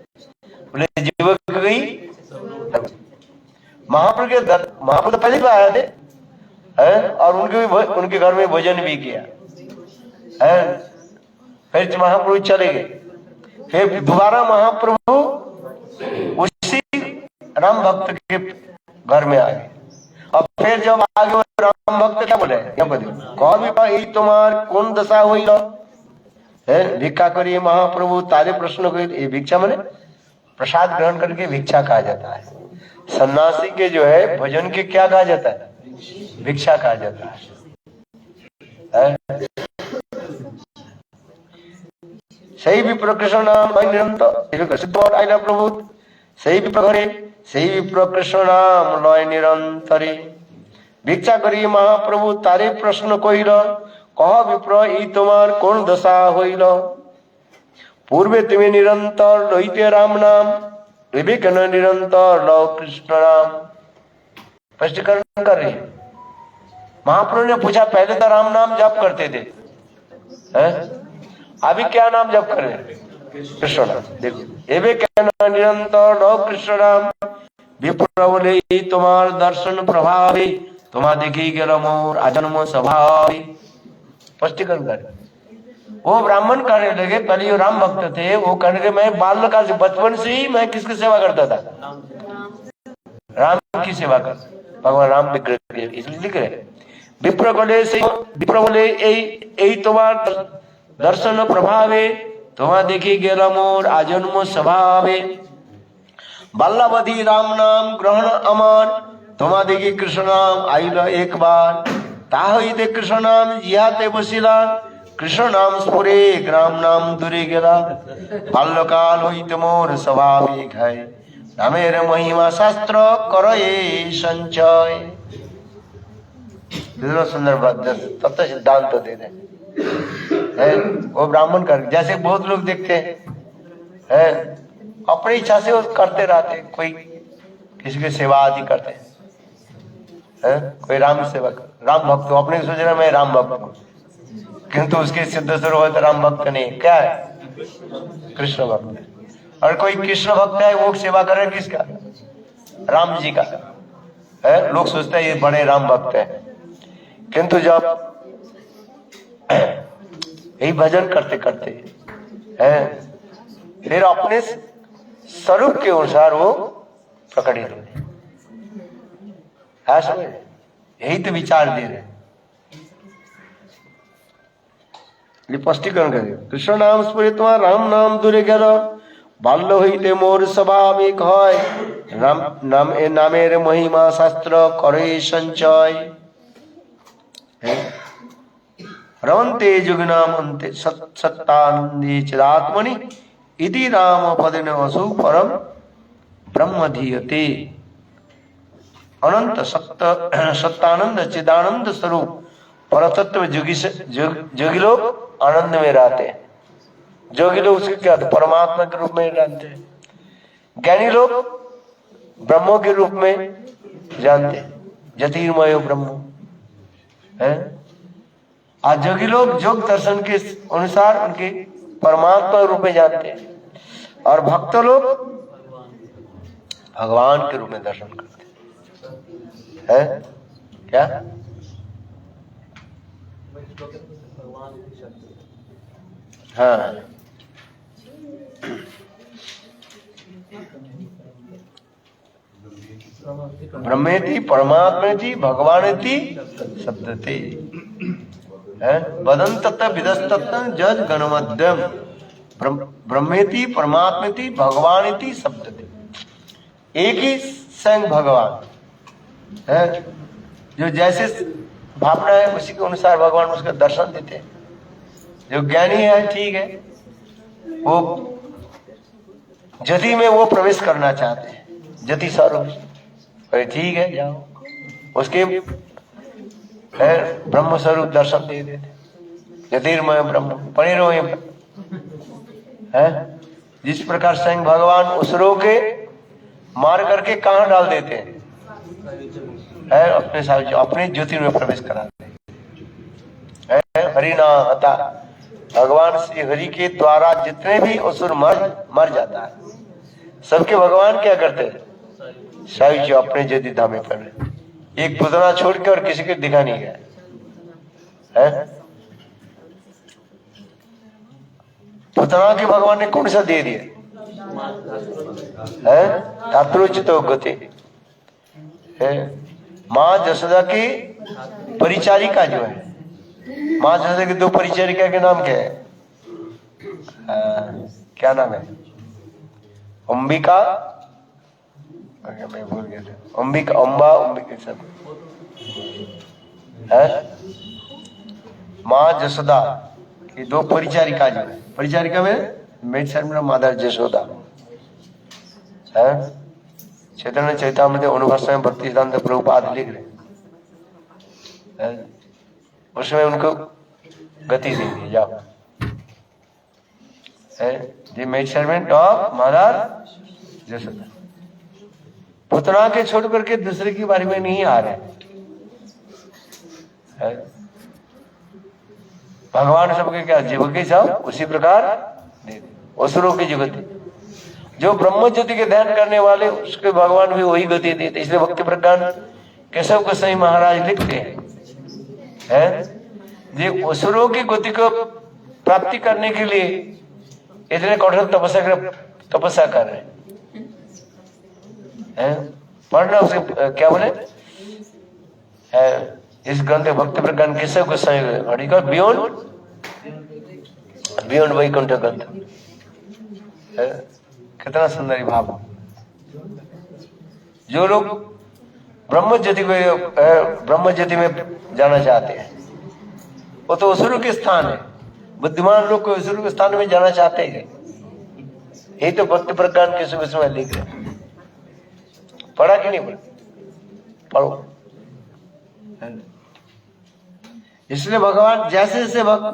बोले जीवक गई महाप्रभु के महाप्रभु पहले भी आए थे और उनके घर में भोजन भी किया है। फिर महाप्रभु चले गए, फिर दोबारा महाप्रभु उसी राम भक्त के घर में आ गए। और फिर जब आगे राम भक्त क्या बोले, कभी तुम्हार कौन दशा हुई है? भिक्षा करिए महाप्रभु तारे प्रश्न को। ये भिक्षा माने प्रसाद ग्रहण करके भिक्षा कहा जाता है। सन्यासी के जो है भोजन के क्या कहा जाता है? भिक्षा कहा जाता है। सही विप्र कृष्ण नाम निरंतर आइला प्रभु, सही विप्र घरे सही विप्र कृष्ण नाम लय निरंतरे। भिक्षा करी महाप्रभु तारे प्रश्न कहिल, कह विप्र ई तुम्हार कौन दशा हईल? पूर्वे तुम्हें निरंतर लइते राम नाम, एबे केन निरंतर लो कृष्ण नाम? स्पष्टीकरण कर रही है। महाप्रभु ने पूछा पहले तो राम नाम जप करते थे, अभी क्या नाम जप कर रहे? कृष्ण नाम। देखो एबे केन निरंतर लो कृष्ण नाम, विप्र बोले तुम्हार दर्शन प्रभावी, तुम्हारा देखी गेल मोर आजन्म स्वभाव। स्पष्टीकरण कर। वो ब्राह्मण करने लगे, पहले जो राम भक्त थे वो करने लगे, मैं बाल्यकाल से बचपन से ही मैं किसकी सेवा करता था? राम की सेवा कर, भगवान राम विग्रह इसलिए लिख रहे। विप्र बोले यही तुम्हार दर्शन प्रभावे, तुम्हारा देखी गेल मोर आजन्म स्वभावे। बल्लभधी राम नाम ग्रहण अमर, तुम्हारा देखी कृष्ण नाम आइल एक बार। ताहिते कृष्ण नाम जिहाते बसिला, कृष्ण नाम स्फुरे ग्राम नाम दूरे गेला बाल्यकाल হইতে মোর স্বাভাবিক है नामेर महिमा शास्त्र करे संचय। कितना सुंदर बात तत्व सिद्धांत तो दे दे वो ब्राह्मण कर जैसे बहुत लोग देखते हैं अपनी इच्छा से वो करते रहते, कोई किसी की सेवा आदि करते हैं, कोई राम सेवक राम भक्त हो, अपने सोच रहे मैं राम भक्त हूँ, किंतु उसके सिद्ध स्वरूप राम भक्त नहीं, क्या है कृष्ण भक्त है। और कोई कृष्ण भक्त है वो सेवा करे किसका, राम जी का है, लोग सोचते हैं ये बड़े राम भक्त है, किंतु जब यही भजन करते करते है फिर अपने स्वरूप के अनुसार वो प्रकटित होते है, समझ, यही तो विचार दे रहे। स्पष्टीकरण करें, कृष्ण नाम स्मृत्वा राम नाम दूरे गेल बाल्य হইতে মোর স্বাভাবিক হয় নামের মহিমা শাস্ত্র করে সঞ্চয়। रमन्ते जुगनामन्ते सत्तानंदे चिदात्मनि इति राम पदेन वसु परम ब्रह्म धीयते। अनंत सत्तानंद चिदानंद स्वरूप परतत्व जोगी लोग आनंद में रहते हैं, जोगी लोग उसके क्या परमात्मा के रूप में जानते हैं, ज्ञानी लोग ब्रह्मो के रूप में जानते हैं, ज्योतिर्मय ब्रह्म है। आज जोगी लोग योग दर्शन के अनुसार उनके परमात्मा रूप में जानते हैं, और भक्त लोग भगवान के रूप में दर्शन करते हैं, क्या हाँ। ब्रह्मेति परमात्मेति भगवानेति शब्दते वदन तत्व विदस्तत्व जज गणमध्यम ब्रह्मेति परमात्मेति भगवानेति शब्दते। एक ही स्वयं भगवान है, जो जैसे भावना है उसी के अनुसार भगवान उसका दर्शन देते हैं। जो ज्ञानी है ठीक है, वो जति में वो प्रवेश करना चाहते हैं, जति स्वरूप, ठीक है जाओ, उसके है ब्रह्म स्वरूप दर्शन दे देते, ज्योतिर्मय ब्रह्म परिणोमय है। जिस प्रकार स्वयं भगवान उसरों के मार करके कहाँ डाल देते हैं, है अपने साथ अपने ज्योति में प्रवेश कराते हैं। हरिना हता, भगवान श्री हरि के द्वारा जितने भी असुर मर जाता है, सबके भगवान क्या करते हैं, सायुज अपने ज्योति धामे पर एक पुतना छोड़ के और किसी को दिखा नहीं गया है। पुतना के भगवान ने कौन सा दे दिया है, तात्रोचितो गति है। माँ जसोदा की परिचारिका जो है, माँ जसोदा की दो परिचारिका के नाम क्या है, क्या नाम है, अंबिका, मैं भूल गया था, अंबिका अम्बा अंबिका सब है। माँ जसोदा की दो परिचारिका जो है, परिचारिका में मेड शर्मा मदर जसोदा है। चैतन्य चैतामृत अनुभाष्य में भक्ति सिद्धांत प्रभुपाद लिख रहे हैं, उसमें उनको गति दे दी जाओ है, the maid servant of mother Jasoda. Putana के छोड़ करके दूसरे के बारे में नहीं आ रहे है। भगवान सबके क्या जीव के सब उसी प्रकार दे दे, असुरों की जो गति, जो ब्रह्म ज्योति के ध्यान करने वाले उसके भगवान भी वही गति देते। इसलिए भक्ति प्रज्ञान केशव गोसाई महाराज लिखते हैं, जो असुरों की गति को प्राप्ति करने के लिए इतने कठोर तपस्या कर रहे हैं। पढ़ना उसे क्या बोले है, इस ग्रंथ भक्ति प्रज्ञान केशव गोसाई बियॉन्ड वैकुंठ ग्रंथ, कितना सुंदर भाव। जो लोग ब्रह्म ज्योति में जाना चाहते हैं, वो तो असुरों के स्थान है, बुद्धिमान लोग कोई ईश्वर के स्थान में जाना चाहते हैं। यही तो भक्ति प्रज्ञान के समय लिख रहे। पढ़ा कि नहीं पढ़ा? पढ़ो। इसलिए भगवान जैसे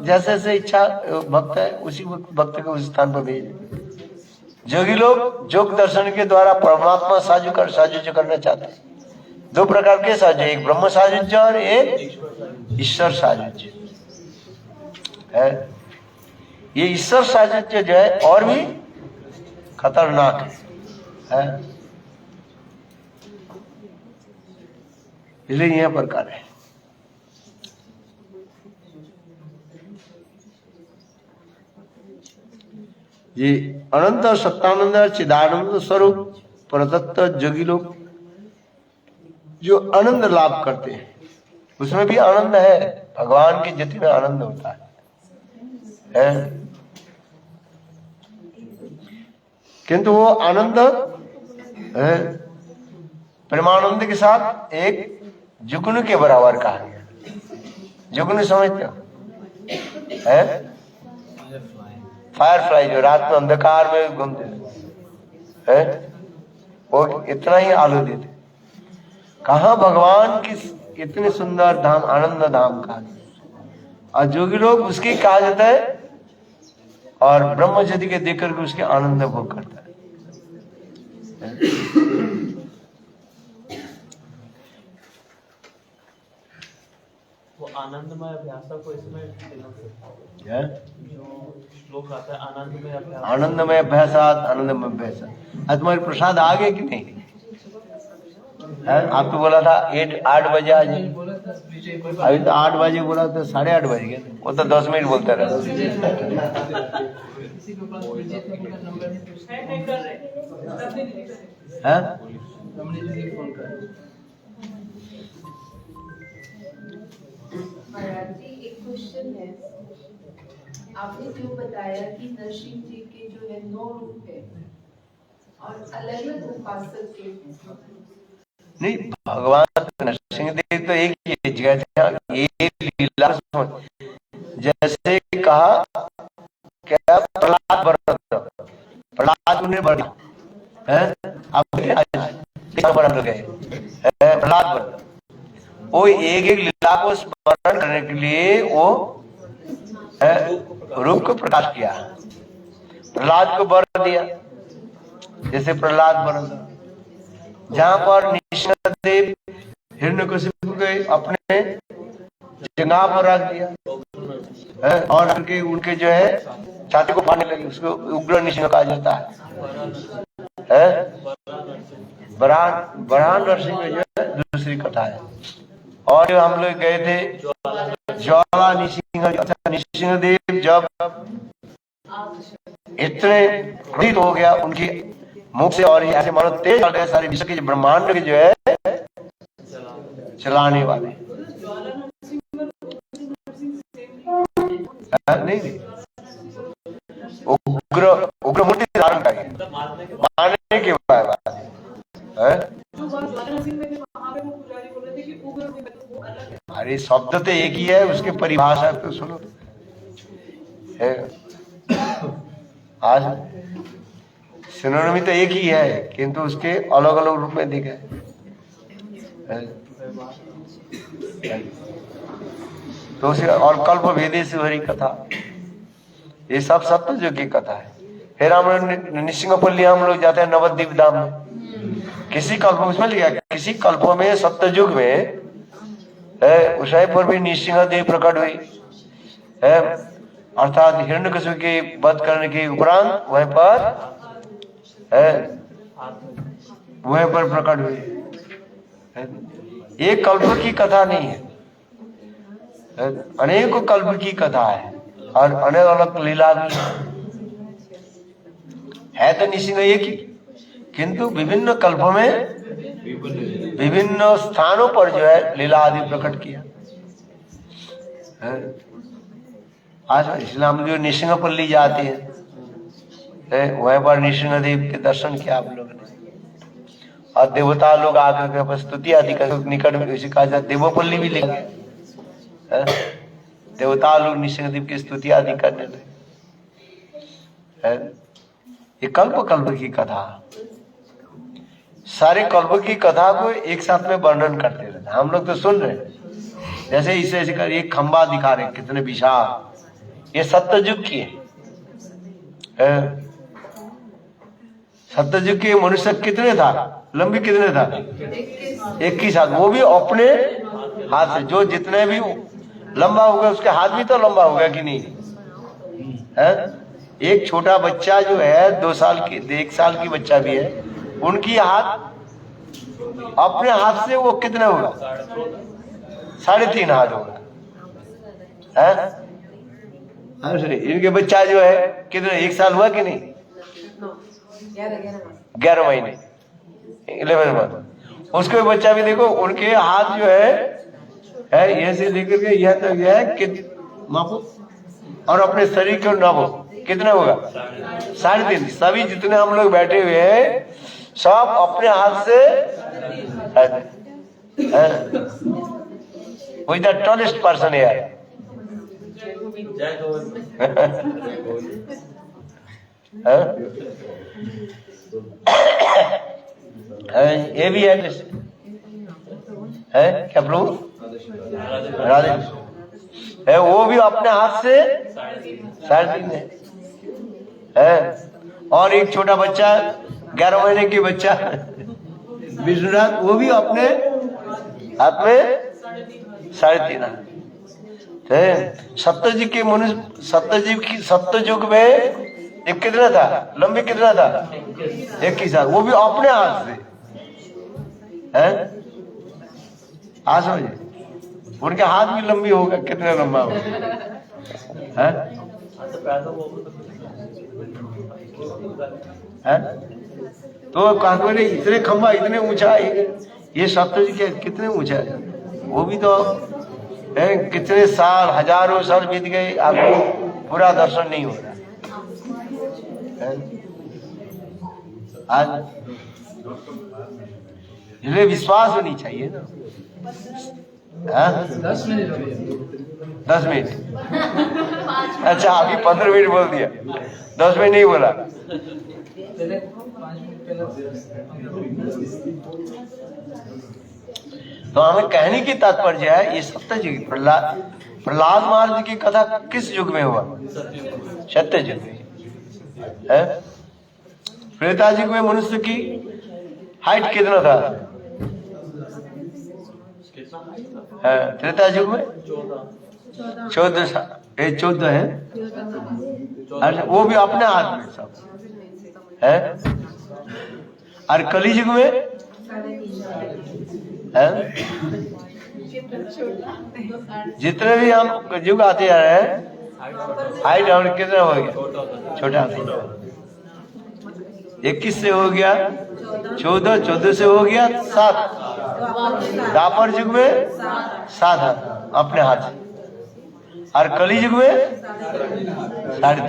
जैसे इच्छा भक्त है उसी भक्त को उस स्थान पर भेजे। जोगी लोग योग दर्शन के द्वारा परमात्मा साजुज्य करना चाहते हैं। दो प्रकार के साजुज्य, एक ब्रह्म साजुज्य और एक ईश्वर साजुज्य है। ये ईश्वर साजुज्य जो है और भी खतरनाक है। इसलिए यह प्रकार है। ये अनंत सत्तानंद चिदानंद स्वरूप प्रदत्त जोगी लोग जो आनंद लाभ करते हैं, उसमें भी आनंद है। भगवान की जति में आनंद होता है। किंतु वो आनंद है प्रेमानंद के साथ एक जुगनू के बराबर कहा गया। जुगनू समझते हो? फायर फ्लाई जो रात में अंधकार में घूमते हैं, वो इतना ही आलू देते। कहा भगवान की इतनी सुंदर धाम, आनंद धाम का, और जोगी लोग उसकी कहा जाता है और ब्रह्म ज्योति के देख करके उसके आनंद भोग करता है। वो आनंदमय अभ्यास को इसमें जो श्लोक आता है आनंदमय अभ्यास, आनंदमय अभ्यासात आनंदमय अभ्यास। आज तुम्हारे प्रसाद आ गए कि नहीं? आपको बोला था 8 बजे आ जाए, अभी तो 8 बजे बोला तो 8:30 बज गए। वो तो 10 मिनट बोलता रहा। एक क्वेश्चन है, आपने जो बताया कि नरसिंह जी के जो है 9 रूप है और अलग अलग उपासक के नहीं, भगवान नरसिंह देव तो एक ही जगह ये लीला। जैसे कहा क्या प्रहलाद उन्हें बढ़ा है, अब बढ़ गए प्रहलाद, वो एक लीला को स्मरण करने के लिए वो रूप को प्रकाश किया। प्रहलाद को वर दिया, जैसे प्रहलाद वर, जहां पर नृसिंहदेव हिरण्यकशिपु को अपने जंघा पर रख दिया और उनके जो है छाती को फाड़ने लगे, उसको उग्र नृसिंह कहा जाता है। बरान नरसिंह जो है दूसरी कथा है। और हम लोग गए थे ज्वाला नृसिंहदेव, जब इतने क्रोधित हो गया उनकी मुख से, और ऐसे मानो तेज आ गए सारे विश्व के ब्रह्मांड के जो है चलाने वाले। नहीं, उग्र मूर्ति धारण करेंगे मारने के बाद अरे शब्द तो एक ही है, उसकी परिभाषा तो सुनो। आज सिनोनिमी तो एक ही है, किंतु उसके अलग अलग रूप में दिखे। तो उसे और कल्प भेदे से हरी कथा, ये सब सत्य जो की कथा है। फिर हम लोग नृसिंहपल्ली हम लोग जाते हैं नवद्वीप धाम में। किसी कल्प उसमें लिया, किसी कल्पों में सप्तयुग में उस पर भी नृसिंहदेव प्रकट हुई है, अर्थात हिरण्यकशिपु के वध करने के उपरांत वहीं पर प्रकट हुई। एक कल्प की कथा नहीं है, अनेकों कल्प की कथा है और अनेक अलग लीला भी है। तो नृसिंह एक ही, किंतु विभिन्न कल्पों में विभिन्न स्थानों पर जो है लीला आदि प्रकट किया। आज इस्लाम जो नृसिंहपल्ली जाते हैं वहीं पर नृसिंहदेव के दर्शन किया आप लोगों ने, और देवता लोग आकर के स्तुति आदि कर निकट में उसी कहा जाता देवोपल्ली भी लिखा देवता लोग नृसिंहदेव की स्तुति आदि करने लगे। ये कल्प कल्प की कथा, सारे कल्प की कथा को एक साथ में वर्णन करते रहते। हम लोग तो सुन रहे हैं, जैसे इसे ऐसे कर एक खंबा दिखा रहे कितने विशाल, ये सत्ययुग की है। सत्ययुग के मनुष्य कितने था, लंबी कितने था, 21 हाथ, वो भी अपने हाथ से। जो जितने भी लंबा होगा उसके हाथ भी तो लंबा होगा कि नहीं है? एक छोटा बच्चा जो है 2 साल की, 1 साल की बच्चा भी है, उनकी हाथ अपने हाथ से वो कितने होगा, 3.5 हाथ होगा। इनके बच्चा जो है कितने, 1 साल हुआ कि नहीं, 11 महीने, 11 मंथ। उसके बच्चा भी देखो, उनके हाथ जो है ये से लेकर के यह तक है मापो, और अपने शरीर को नापो, कितना होगा, 3.5। सभी जितने हम लोग बैठे हुए हैं सब अपने हाथ से विद द टॉलेस्ट पर्सन है। ये भी है क्या प्रभु, राधे है, वो भी अपने हाथ से 3.5 है। और एक छोटा बच्चा 11 महीने की बच्चा विष्णुनाथ, वो भी अपने हाथ में 3.5 है। सप्तजी के मनुष्य, सप्तयुग में एक कितना था, लंबी कितना था, 21 हाथ, वो भी अपने हाथ से है। आज समझे, उनके हाथ भी लंबी होगा, कितना लंबा होगा है? तो कहा इतने खंबा, इतने ऊंचा है ये सप्तजी के, कितने ऊंचा है, वो भी तो है। कितने साल, हजारों साल बीत गए, आपको पूरा दर्शन नहीं हो रहा आज। इसलिए विश्वास होनी चाहिए ना। 10 मिनट हो गए। 10 मिनट, अच्छा अभी 15 मिनट बोल दिया, 10 मिनट नहीं बोला। पहले 5 मिनट तो हमें कहने की तात्पर्य है, ये सत्ययुग, प्रहलाद महाराज की कथा किस युग में हुआ, सत्ययुग में है। त्रेता युग में मनुष्य की हाइट कितना था, त्रेता युग में 14 है। अच्छा, वो भी अपने हाथ में सब है। और कली युग में है, जितने भी हम युग आते जा रहे हैं, हाइट और कितना हो गया, छोटा 21 से हो गया 14, 14 से हो गया 7। द्वापर युग में 7 हाथ अपने हाथ से, और कली युग में 3.5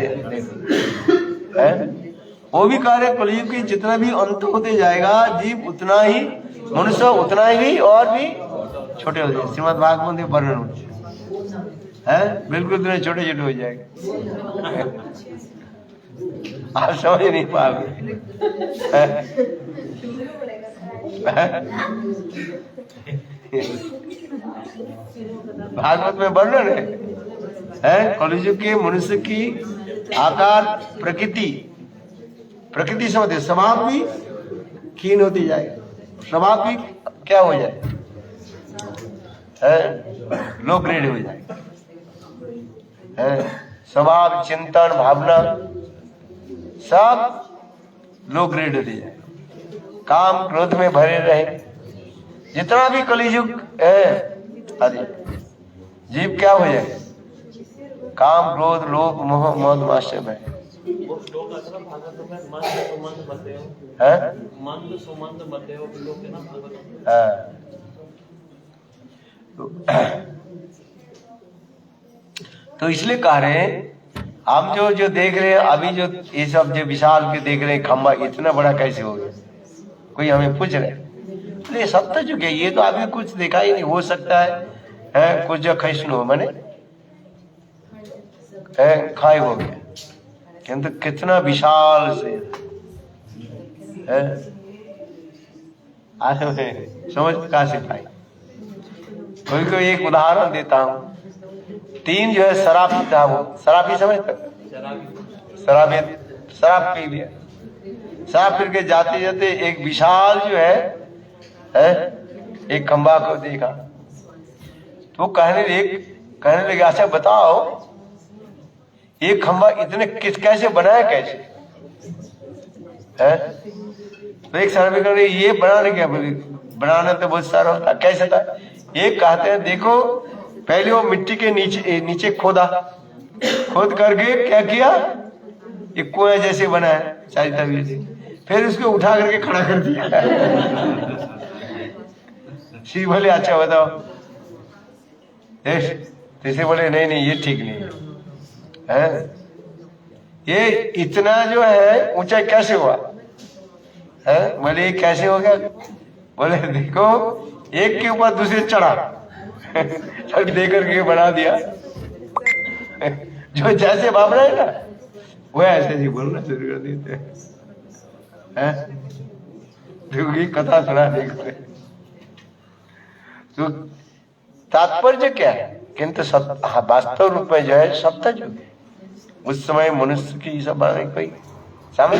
है। वो भी कह रहे कलयुग की जितना भी अंत होते जाएगा, जीव उतना ही, मनुष्य उतना ही और भी छोटे हो जाए। श्रीमद् भागवत में वर्णन होता है, बिल्कुल इतने छोटे छोटे हो जाएंगे, आप समझ नहीं पाओगे। भागवत में वर्णन है कलयुग के मनुष्य की आकार, प्रकृति समझते, स्वभाव भी क्षीण होती जाएगी, स्वभाव भी क्या हो जाए, लो ग्रेड हो जाए, स्वभाव, चिंतन, भावना सब लो ग्रेड होती जाए, काम क्रोध में भरे रहे। जितना भी कलयुग है आदि, जीव क्या हो जाए, काम क्रोध लोभ मोह मद माश्चर्य में। वो श्लोक आता है भागवत में, मंद सुमंद मध्य हो, है मंद सुमंद मध्य हो, श्लोक है ना भागवत में। तो इसलिए कह रहे हैं, हम जो देख रहे हैं अभी, जो ये सब जो विशाल के देख रहे हैं खंबा, इतना बड़ा कैसे हो गया, कोई हमें पूछ रहे हैं। ये सत्ययुग है, ये तो अभी कुछ देखा ही नहीं। हो सकता है कुछ जो खैष्णु हो, मैंने खाई हो गया, किंतु कितना विशाल से है। आज मैं समझ कहा से पाई। कोई कोई एक उदाहरण देता हूं। 3 जो है शराबी था, वो शराबी समझते, शराब पी लिया। शराब पी के जाते जाते एक विशाल जो है एक खंबा को देखा, तो कहने लगे अच्छा बताओ ये खंबा इतने कैसे बनाया, कैसे है? तो एक शराबी कह रहे ये बनाने तो बहुत सारा होता, कैसे था? एक कहते हैं देखो पहले वो मिट्टी के नीचे खोद करके क्या किया, एक कुआं जैसे बनाया सारी तरीके से, फिर उसको उठा करके खड़ा कर दिया। श्री बोले अच्छा बताओ, जैसे बोले नहीं ये ठीक नहीं है, ये इतना जो है ऊंचा कैसे हुआ है? बोले ये कैसे हो गया? बोले देखो एक के ऊपर दूसरे चढ़ा सब दे करके बना दिया। जो जैसे भाव रहे ना वो ऐसे ही बोलना शुरू कर देते हैं। देखो ये कथा सुना देखते, तो तात्पर्य क्या है? किंतु वास्तव रूप में जो है सप्तयुग है। उस समय मनुष्य की सब बनाने कोई समझ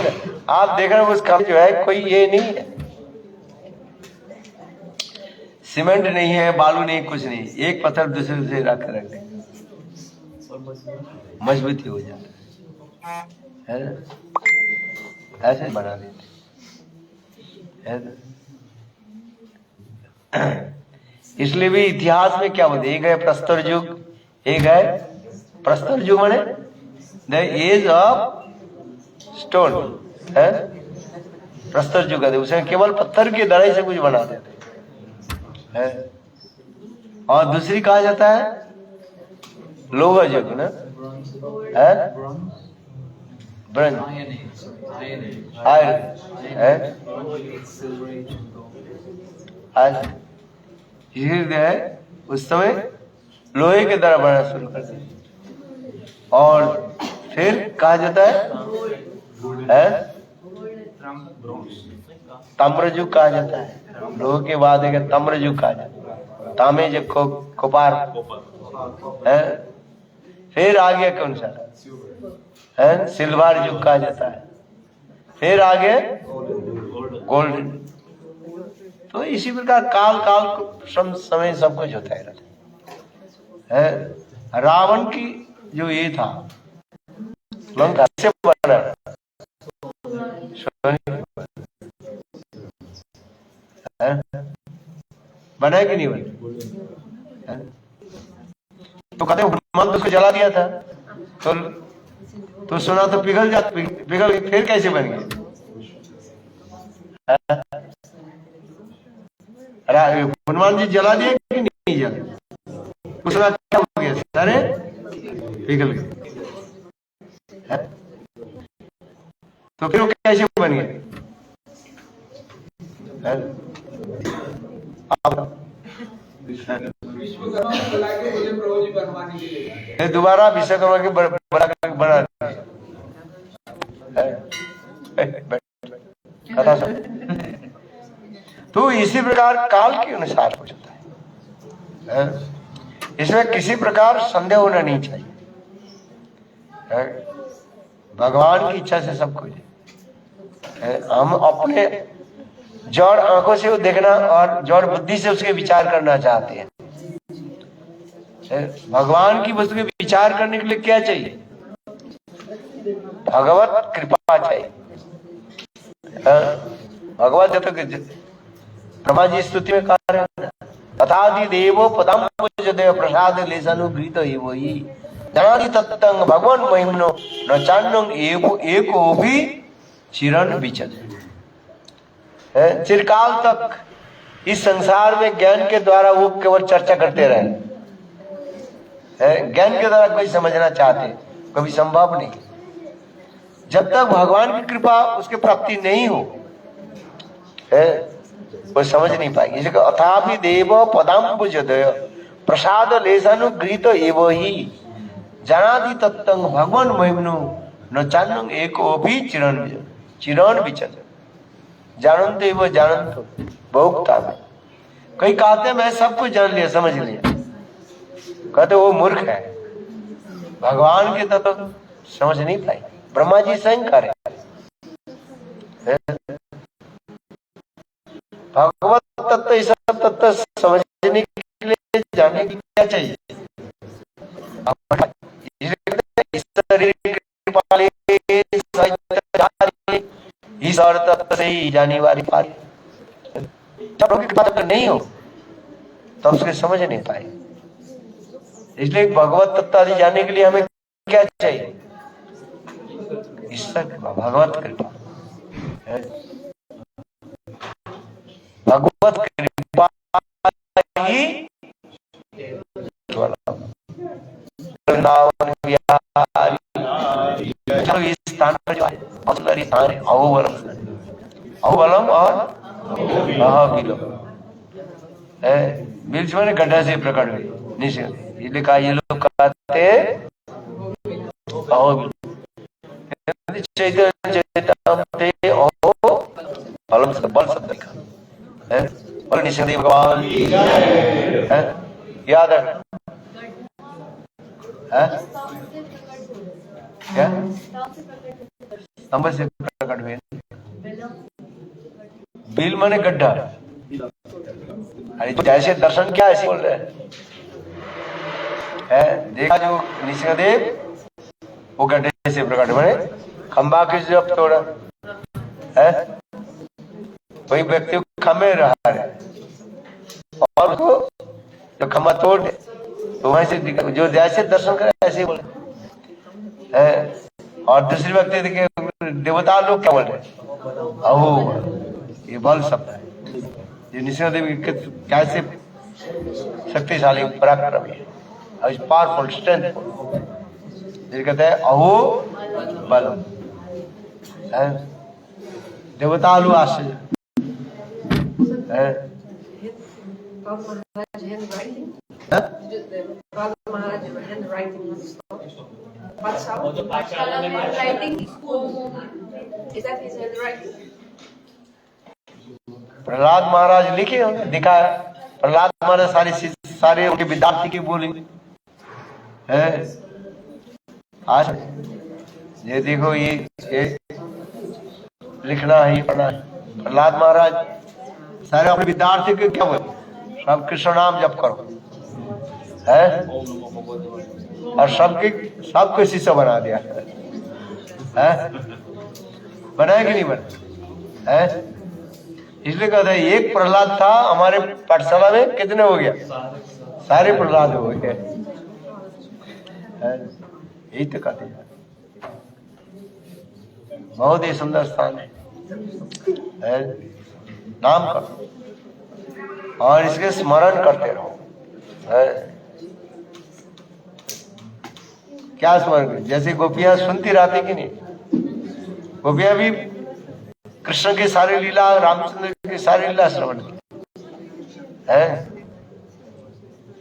आप देख रहे हो, उस काम जो है कोई ये नहीं है, सीमेंट नहीं है, बालू नहीं, कुछ नहीं, एक पत्थर दूसरे से रख दे मजबूती हो जाता है ना? ऐसे बना देते है ना? इसलिए भी इतिहास में क्या बोलते, एक है प्रस्तर युग, एक है प्रस्तर युग माने द एज ऑफ स्टोन है, प्रस्तर युग है, उसमें केवल पत्थर की लड़ाई से कुछ बना देते है। और दूसरी कहा जाता है लोहा युग ना है, ब्रंज आयरन है, उस समय लोहे के द्वारा बनना शुरू कर दिया। और फिर कहा जाता है ताम्र युग कहा जाता है, लोहे के बाद एक ताम्र युग कहा जाता है, तांबे जो कोपार है। फिर आगे कौन सा है? सिल्वर युग कहा जाता है। फिर आगे गोल्डन। तो इसी प्रकार काल समय सब कुछ होता है। रावण की जो ये था लंका से बना बना कि नहीं बना? तो कहते हनुमान उसको जला दिया था, तो सुना तो पिघल फिर कैसे बन गए? हनुमान जी जला दिए कि नहीं जले? उसका क्या हो गया? सारे पिघल गए। तो फिर वो कैसे बन गए? दोबारा विश्वकर्मा के बना कथा सब। तो इसी प्रकार काल के अनुसार हो जाता है। इसमें किसी प्रकार संदेह होना नहीं चाहिए। भगवान की इच्छा से सब कुछ है। हम अपने जड़ आंखों से देखना और जड़ बुद्धि से उसके विचार करना चाहते हैं। भगवान की वस्तु के विचार करने के लिए क्या चाहिए? भगवत कृपा चाहिए। भगवत जब तक ब्रह्मा जी स्तुति में कह रहे हैं तथादि देवो पदम पूज्यते प्रसाद लेसनुगृहीत एवो ही जनादि तत्तं भगवान महिमनो न चान्नं एको भी चिरन विचल। चिरकाल तक इस संसार में ज्ञान के द्वारा वो केवल चर्चा करते रहे। ज्ञान के द्वारा कोई समझना चाहते, कभी संभव नहीं। जब तक भगवान की कृपा उसके प्राप्ति नहीं हो वो समझ नहीं पाएगी। इसलिए अथापि देव पदाम्बुजदय प्रसाद लेसानुगृहीत एवो ही जानाति तत्तं भगवान महिमनु न चान्नं एको भी चिरण विचन जानते वो जानतो बहुता में। कई कहते मैं सब कुछ जान लिया समझ लिया, कहते वो मूर्ख है, भगवान के तत्व समझ नहीं पाए। ब्रह्मा जी स्वयं कह रहे भगवत तत्व इस सब तत्व समझने के लिए जानने के क्या चाहिए? ईश्वर तत्व से ही जाने वाली बात जब नहीं हो तो उसके समझ नहीं पाए। इसलिए भगवत तत्व आदि जानने के लिए हमें क्या चाहिए? ईश्वर भगवत कृपा, भगवत कृपा ही चलो इस स्थान पर जो है स्थान अहोबलम और अहोबिलम है। बीच में गड्ढा से प्रकट हुई निश्चय, ये लिखा ये लोग कहते अहोबिलम चैतन्य चैतन्य अहो बलम से बल शब्द लिखा है। और निश्चय भगवान है, याद है क्या स्तंभ से प्रकट हुए। बिल माने गड्ढा, अरे जैसे दर्शन क्या ऐसे बोल रहे हैं? देखा जो नृसिंहदेव वो गड्ढे से प्रकट माने खंबा के जब तोड़ा है, वही व्यक्ति खंबे रहा है और उसको जो खंबा तोड़ तो वहीं से जो जैसे दर्शन करे ऐसे बोले है। और दूसरे व्यक्ति देखे देवता लोग क्या बोल रहे? अहो, ये बल शब्द है, ये नृसिंहदेव कैसे शक्तिशाली पराक्रम है, पावरफुल स्ट्रेंथ, कहते हैं अहो बल है। देवता लोग आश्चर्य है। प्रहलाद महाराज लिखे होंगे, दिखाया प्रहलाद महाराज सारे उनके विद्यार्थी के बोले है। आज ये देखो ये लिखना है, ये पढ़ना है। प्रहलाद महाराज सारे अपने विद्यार्थी के क्या बोले? सब कृष्ण नाम जप करो है, और सबके शिष्य बना दिया है। बनाया कि नहीं बना है? इसलिए कहते हैं एक प्रहलाद था हमारे पाठशाला में, कितने हो गया? सारे प्रहलाद हो गए। यही तो कहते हैं, बहुत ही सुंदर स्थान है। नाम करो और इसके स्मरण करते रहो है। क्या स्मरण? जैसे गोपियां सुनती रहती कि नहीं, गोपियां भी कृष्ण के सारे लीला, रामचंद्र की सारी लीला श्रवण की है।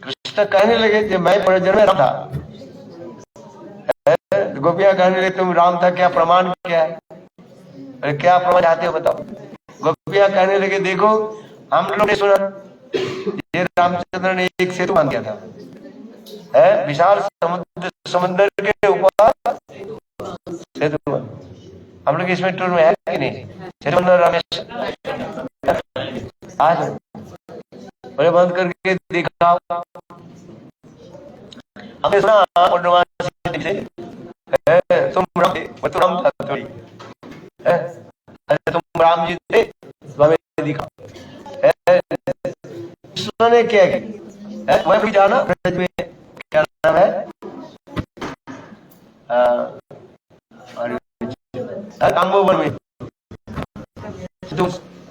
कृष्ण कहने लगे कि मैं जन्म राम था, गोपियां कहने लगे तुम राम था, क्या प्रमाण क्या है? अरे क्या प्रमाण चाहते हो बताओ? गोपियां कहने लगे देखो हम लोगों ने सुना ये रामचंद्र ने एक सेतु बांध दिया था है, विशाल समुद्र के ऊपर सेतु। हम लोग इसमें टूर में है कि नहीं? आज बोले बंद करके दिखाओ। हमने सुना तुम राम था थोड़ी है, तुम राम जी थे तो हमें दिखाओ। ने क्या किया? मैं भी जाना में क्या नाम है? कांगोबर में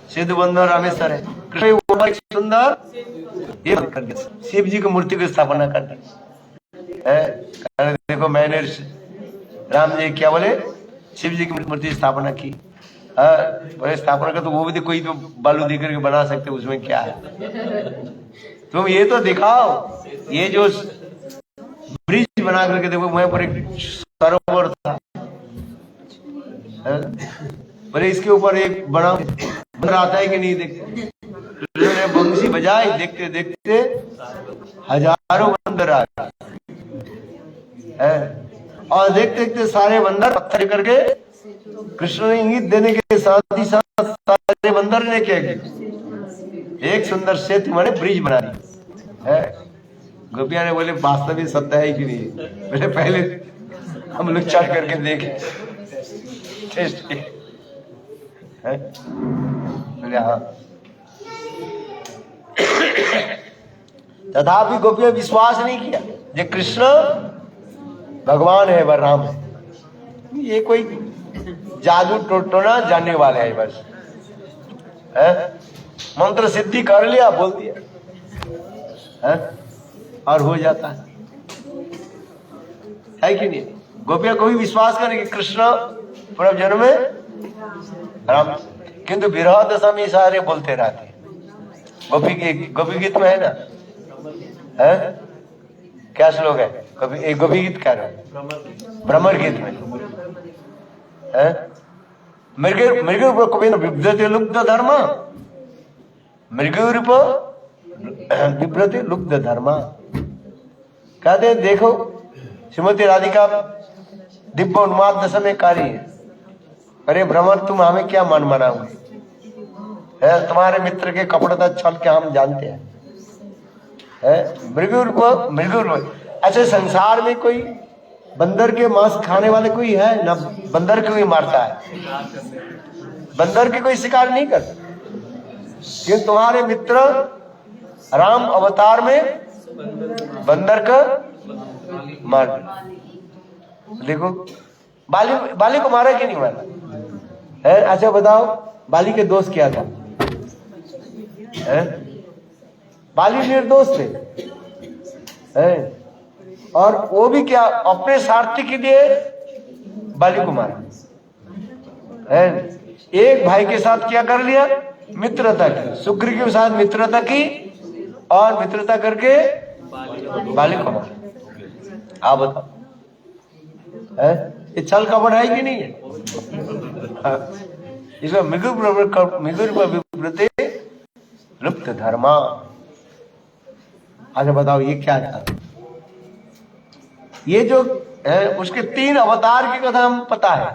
सिद्ध बंधन रामेश्वर है। कृष्ण सुंदर ये कर दिया, शिव जी की मूर्ति की स्थापना कर दी है। देखो मैंने राम जी क्या बोले, शिव जी की मूर्ति स्थापना की। बोले स्थापना कर तो वो भी कोई तो बालू दे करके बना सकते, उसमें क्या है? तुम ये तो दिखाओ, ये जो ब्रिज बना करके देखो, वहां पर एक सरोवर था, बोले इसके ऊपर एक बड़ा बंदर आता है कि नहीं देखते, उन्होंने बंसी बजाई, देखते देखते हजारों बंदर आ गए, और देखते देखते सारे बंदर पत्थर करके कृष्ण ने इंगित देने के साथ ही साथ सारे बंदर ने क्या किया, एक सुंदर सेतु माने ब्रिज बना दी है। गोपिया ने बोले वास्तविक सत्य है कि नहीं, बोले पहले हम लोग चढ़ करके देखे टेस्ट है, बोले हाँ। तथापि गोपिया विश्वास नहीं किया ये कृष्ण भगवान है, बलराम है, ये कोई जादू टोना जानने वाले है बस, है? मंत्र सिद्धि कर लिया, बोल दिया है? और हो जाता है कि नहीं। गोपिया को भी विश्वास करें कि कृष्ण पूर्व जन्म में राम, किंतु विरह दशा में सारे बोलते रहते हैं। गोपी गीत में है ना, है क्या श्लोक है, गोपी गीत कह रहे हैं, भ्रमर गीत में है, मृग विभ्रति लुब्ध धर्म, मृग विभ्रति लुब्ध धर्म। कहते हैं देखो श्रीमती राधिका दिव्य उन्माद दशा में कार्य है, अरे भ्रमर तुम हमें क्या मन मनाओगे, तुम्हारे मित्र के कपड़े छल के हम जानते हैं, मृग। अच्छा संसार में कोई बंदर के मांस खाने वाले कोई है ना, बंदर को ही मारता है, बंदर के कोई शिकार नहीं करता, क्योंकि तुम्हारे मित्र राम अवतार में बंदर का मार, देखो बाली को मारा कि नहीं मारा है। अच्छा बताओ बाली के दोस्त क्या था, है? बाली निर्दोष थे, है? और वो भी क्या अपने स्वार्थ के लिए बाली को मारा है। एक भाई के साथ क्या कर लिया, मित्रता की, शुक्र के साथ मित्रता की और मित्रता करके बाली को मारा। आप बताओ है ये छल कपट है कि नहीं है। इसमें मृग लुप्त धर्मा। अच्छा बताओ ये क्या था, ये जो है उसके 3 अवतार की कथा हम पता है,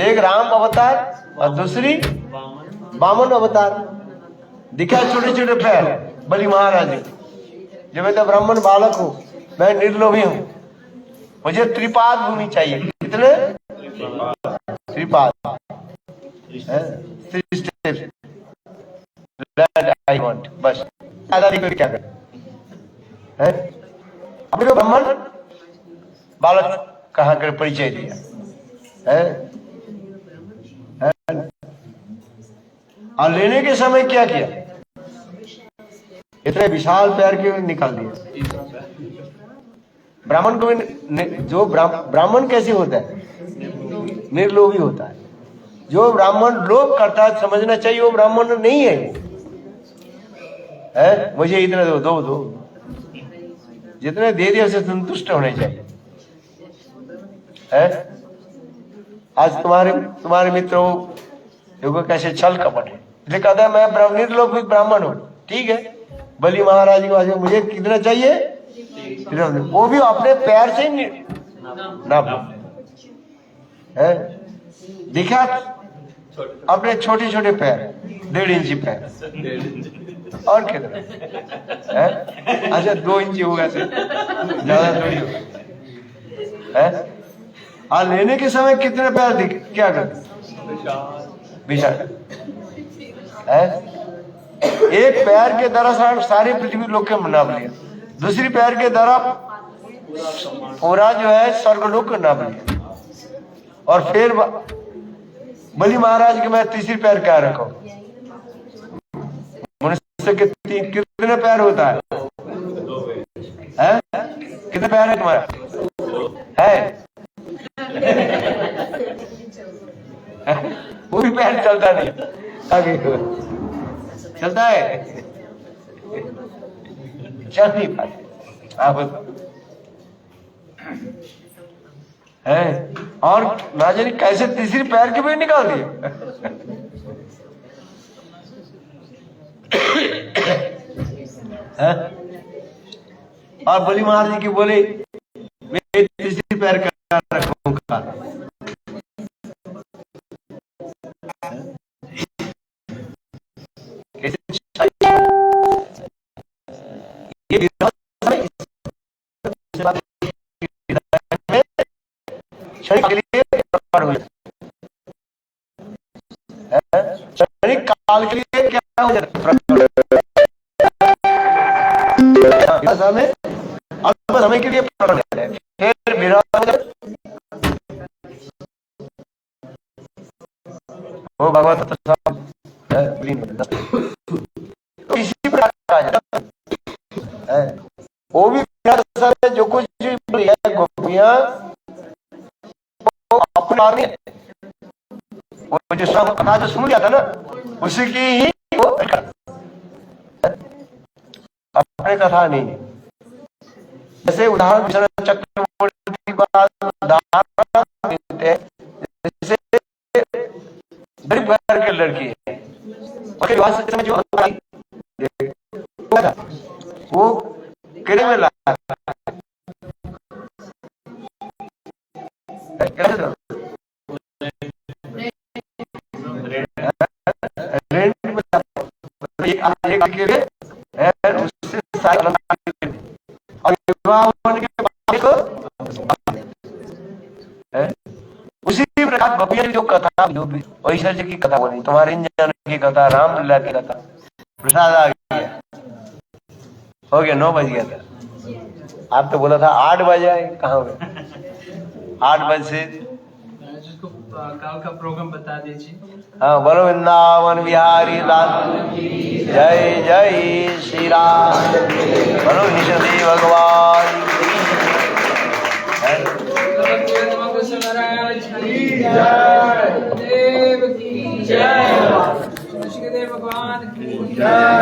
एक राम अवतार और दूसरी वामन अवतार। दिखा छोटे छोटे पैर बलि महाराज, जब मैं तो ब्राह्मण बालक हूं, मैं निर्लोभी हूं, मुझे त्रिपाद भूमि चाहिए। कितने त्रिपाद, 3 steps I want, बस ज्यादा नहीं क्या कर है। अपने को ब्राह्मण बालक कहाँ कर परिचय दिया है? और लेने के समय क्या किया, इतने विशाल पैर के निकाल दिया। ब्राह्मण को जो ब्राह्मण कैसे होता है, निर्लोभी होता है। जो ब्राह्मण लोभ करता है समझना चाहिए वो ब्राह्मण नहीं है, मुझे इतना दो, जितने दे दिया उसे संतुष्ट होने चाहिए, है? आज तुम्हारे मित्र हो देखो कैसे छल कपट है, इसलिए कहता है मैं निर्लोभी ब्राह्मण हूं, ठीक है। बलि महाराज जी मुझे कितना चाहिए, वो भी अपने पैर से ना है, दिखा अपने छोटे छोटे पैर, 1.5 इंची पैर और कितना है। अच्छा 2 इंची होगा, ज्यादा थोड़ी होगा है। और लेने के समय कितने पैर दिख, क्या करते विशाल है। एक पैर के द्वारा सारी पृथ्वी लोक के नाप लिया, दूसरी पैर के द्वारा पूरा जो है स्वर्गलोक का नाप लिया, और फिर बलि महाराज के मैं तीसरी पैर क्या रखो। मनुष्य के कितने पैर होता है, कितने पैर है तुम्हारा है? वो भी पैर चलता नहीं, आगे चलता है, चल नहीं पाते। आप है, और ना जाने कैसे तीसरी पैर की भी निकाल दिए। है? और बोली महाराज जी की बोले मैं तीसरी पैर का रखूंगा। ये शरीर के लिए शरीर काल के लिए क्या हो जाता है, अल्प समय के लिए प्रकट है, फिर विराट वो भगवत इसी प्रकार है। वो भी जो कुछ गोपियां अपने आदमी, वो जो सब कथा जो सुन लिया था ना, उसी की ही वो अपने कथा नहीं। जैसे उदाहरण चक्रवर्ती देते हैं, जैसे गरीब घर की लड़की है, जो वो किले में ला उसी प्रकार गोपियां जो कथा जो भी ईश्वर जी की कथा बोली, तुम्हारे इंजन की कथा, रामलीला की कथा, प्रसाद आ गया, हो गया 9 बज गया था। आप तो बोला था 8 बजे आए, कहाँ गए? 8 बजे से जिसको काल का प्रोग्राम बता दीजिए। हाँ, बोलो वृंदावन बिहारी लाल जय जय श्री राम, बोलो ऋषि भगवान देव की जय, भगवान की जय।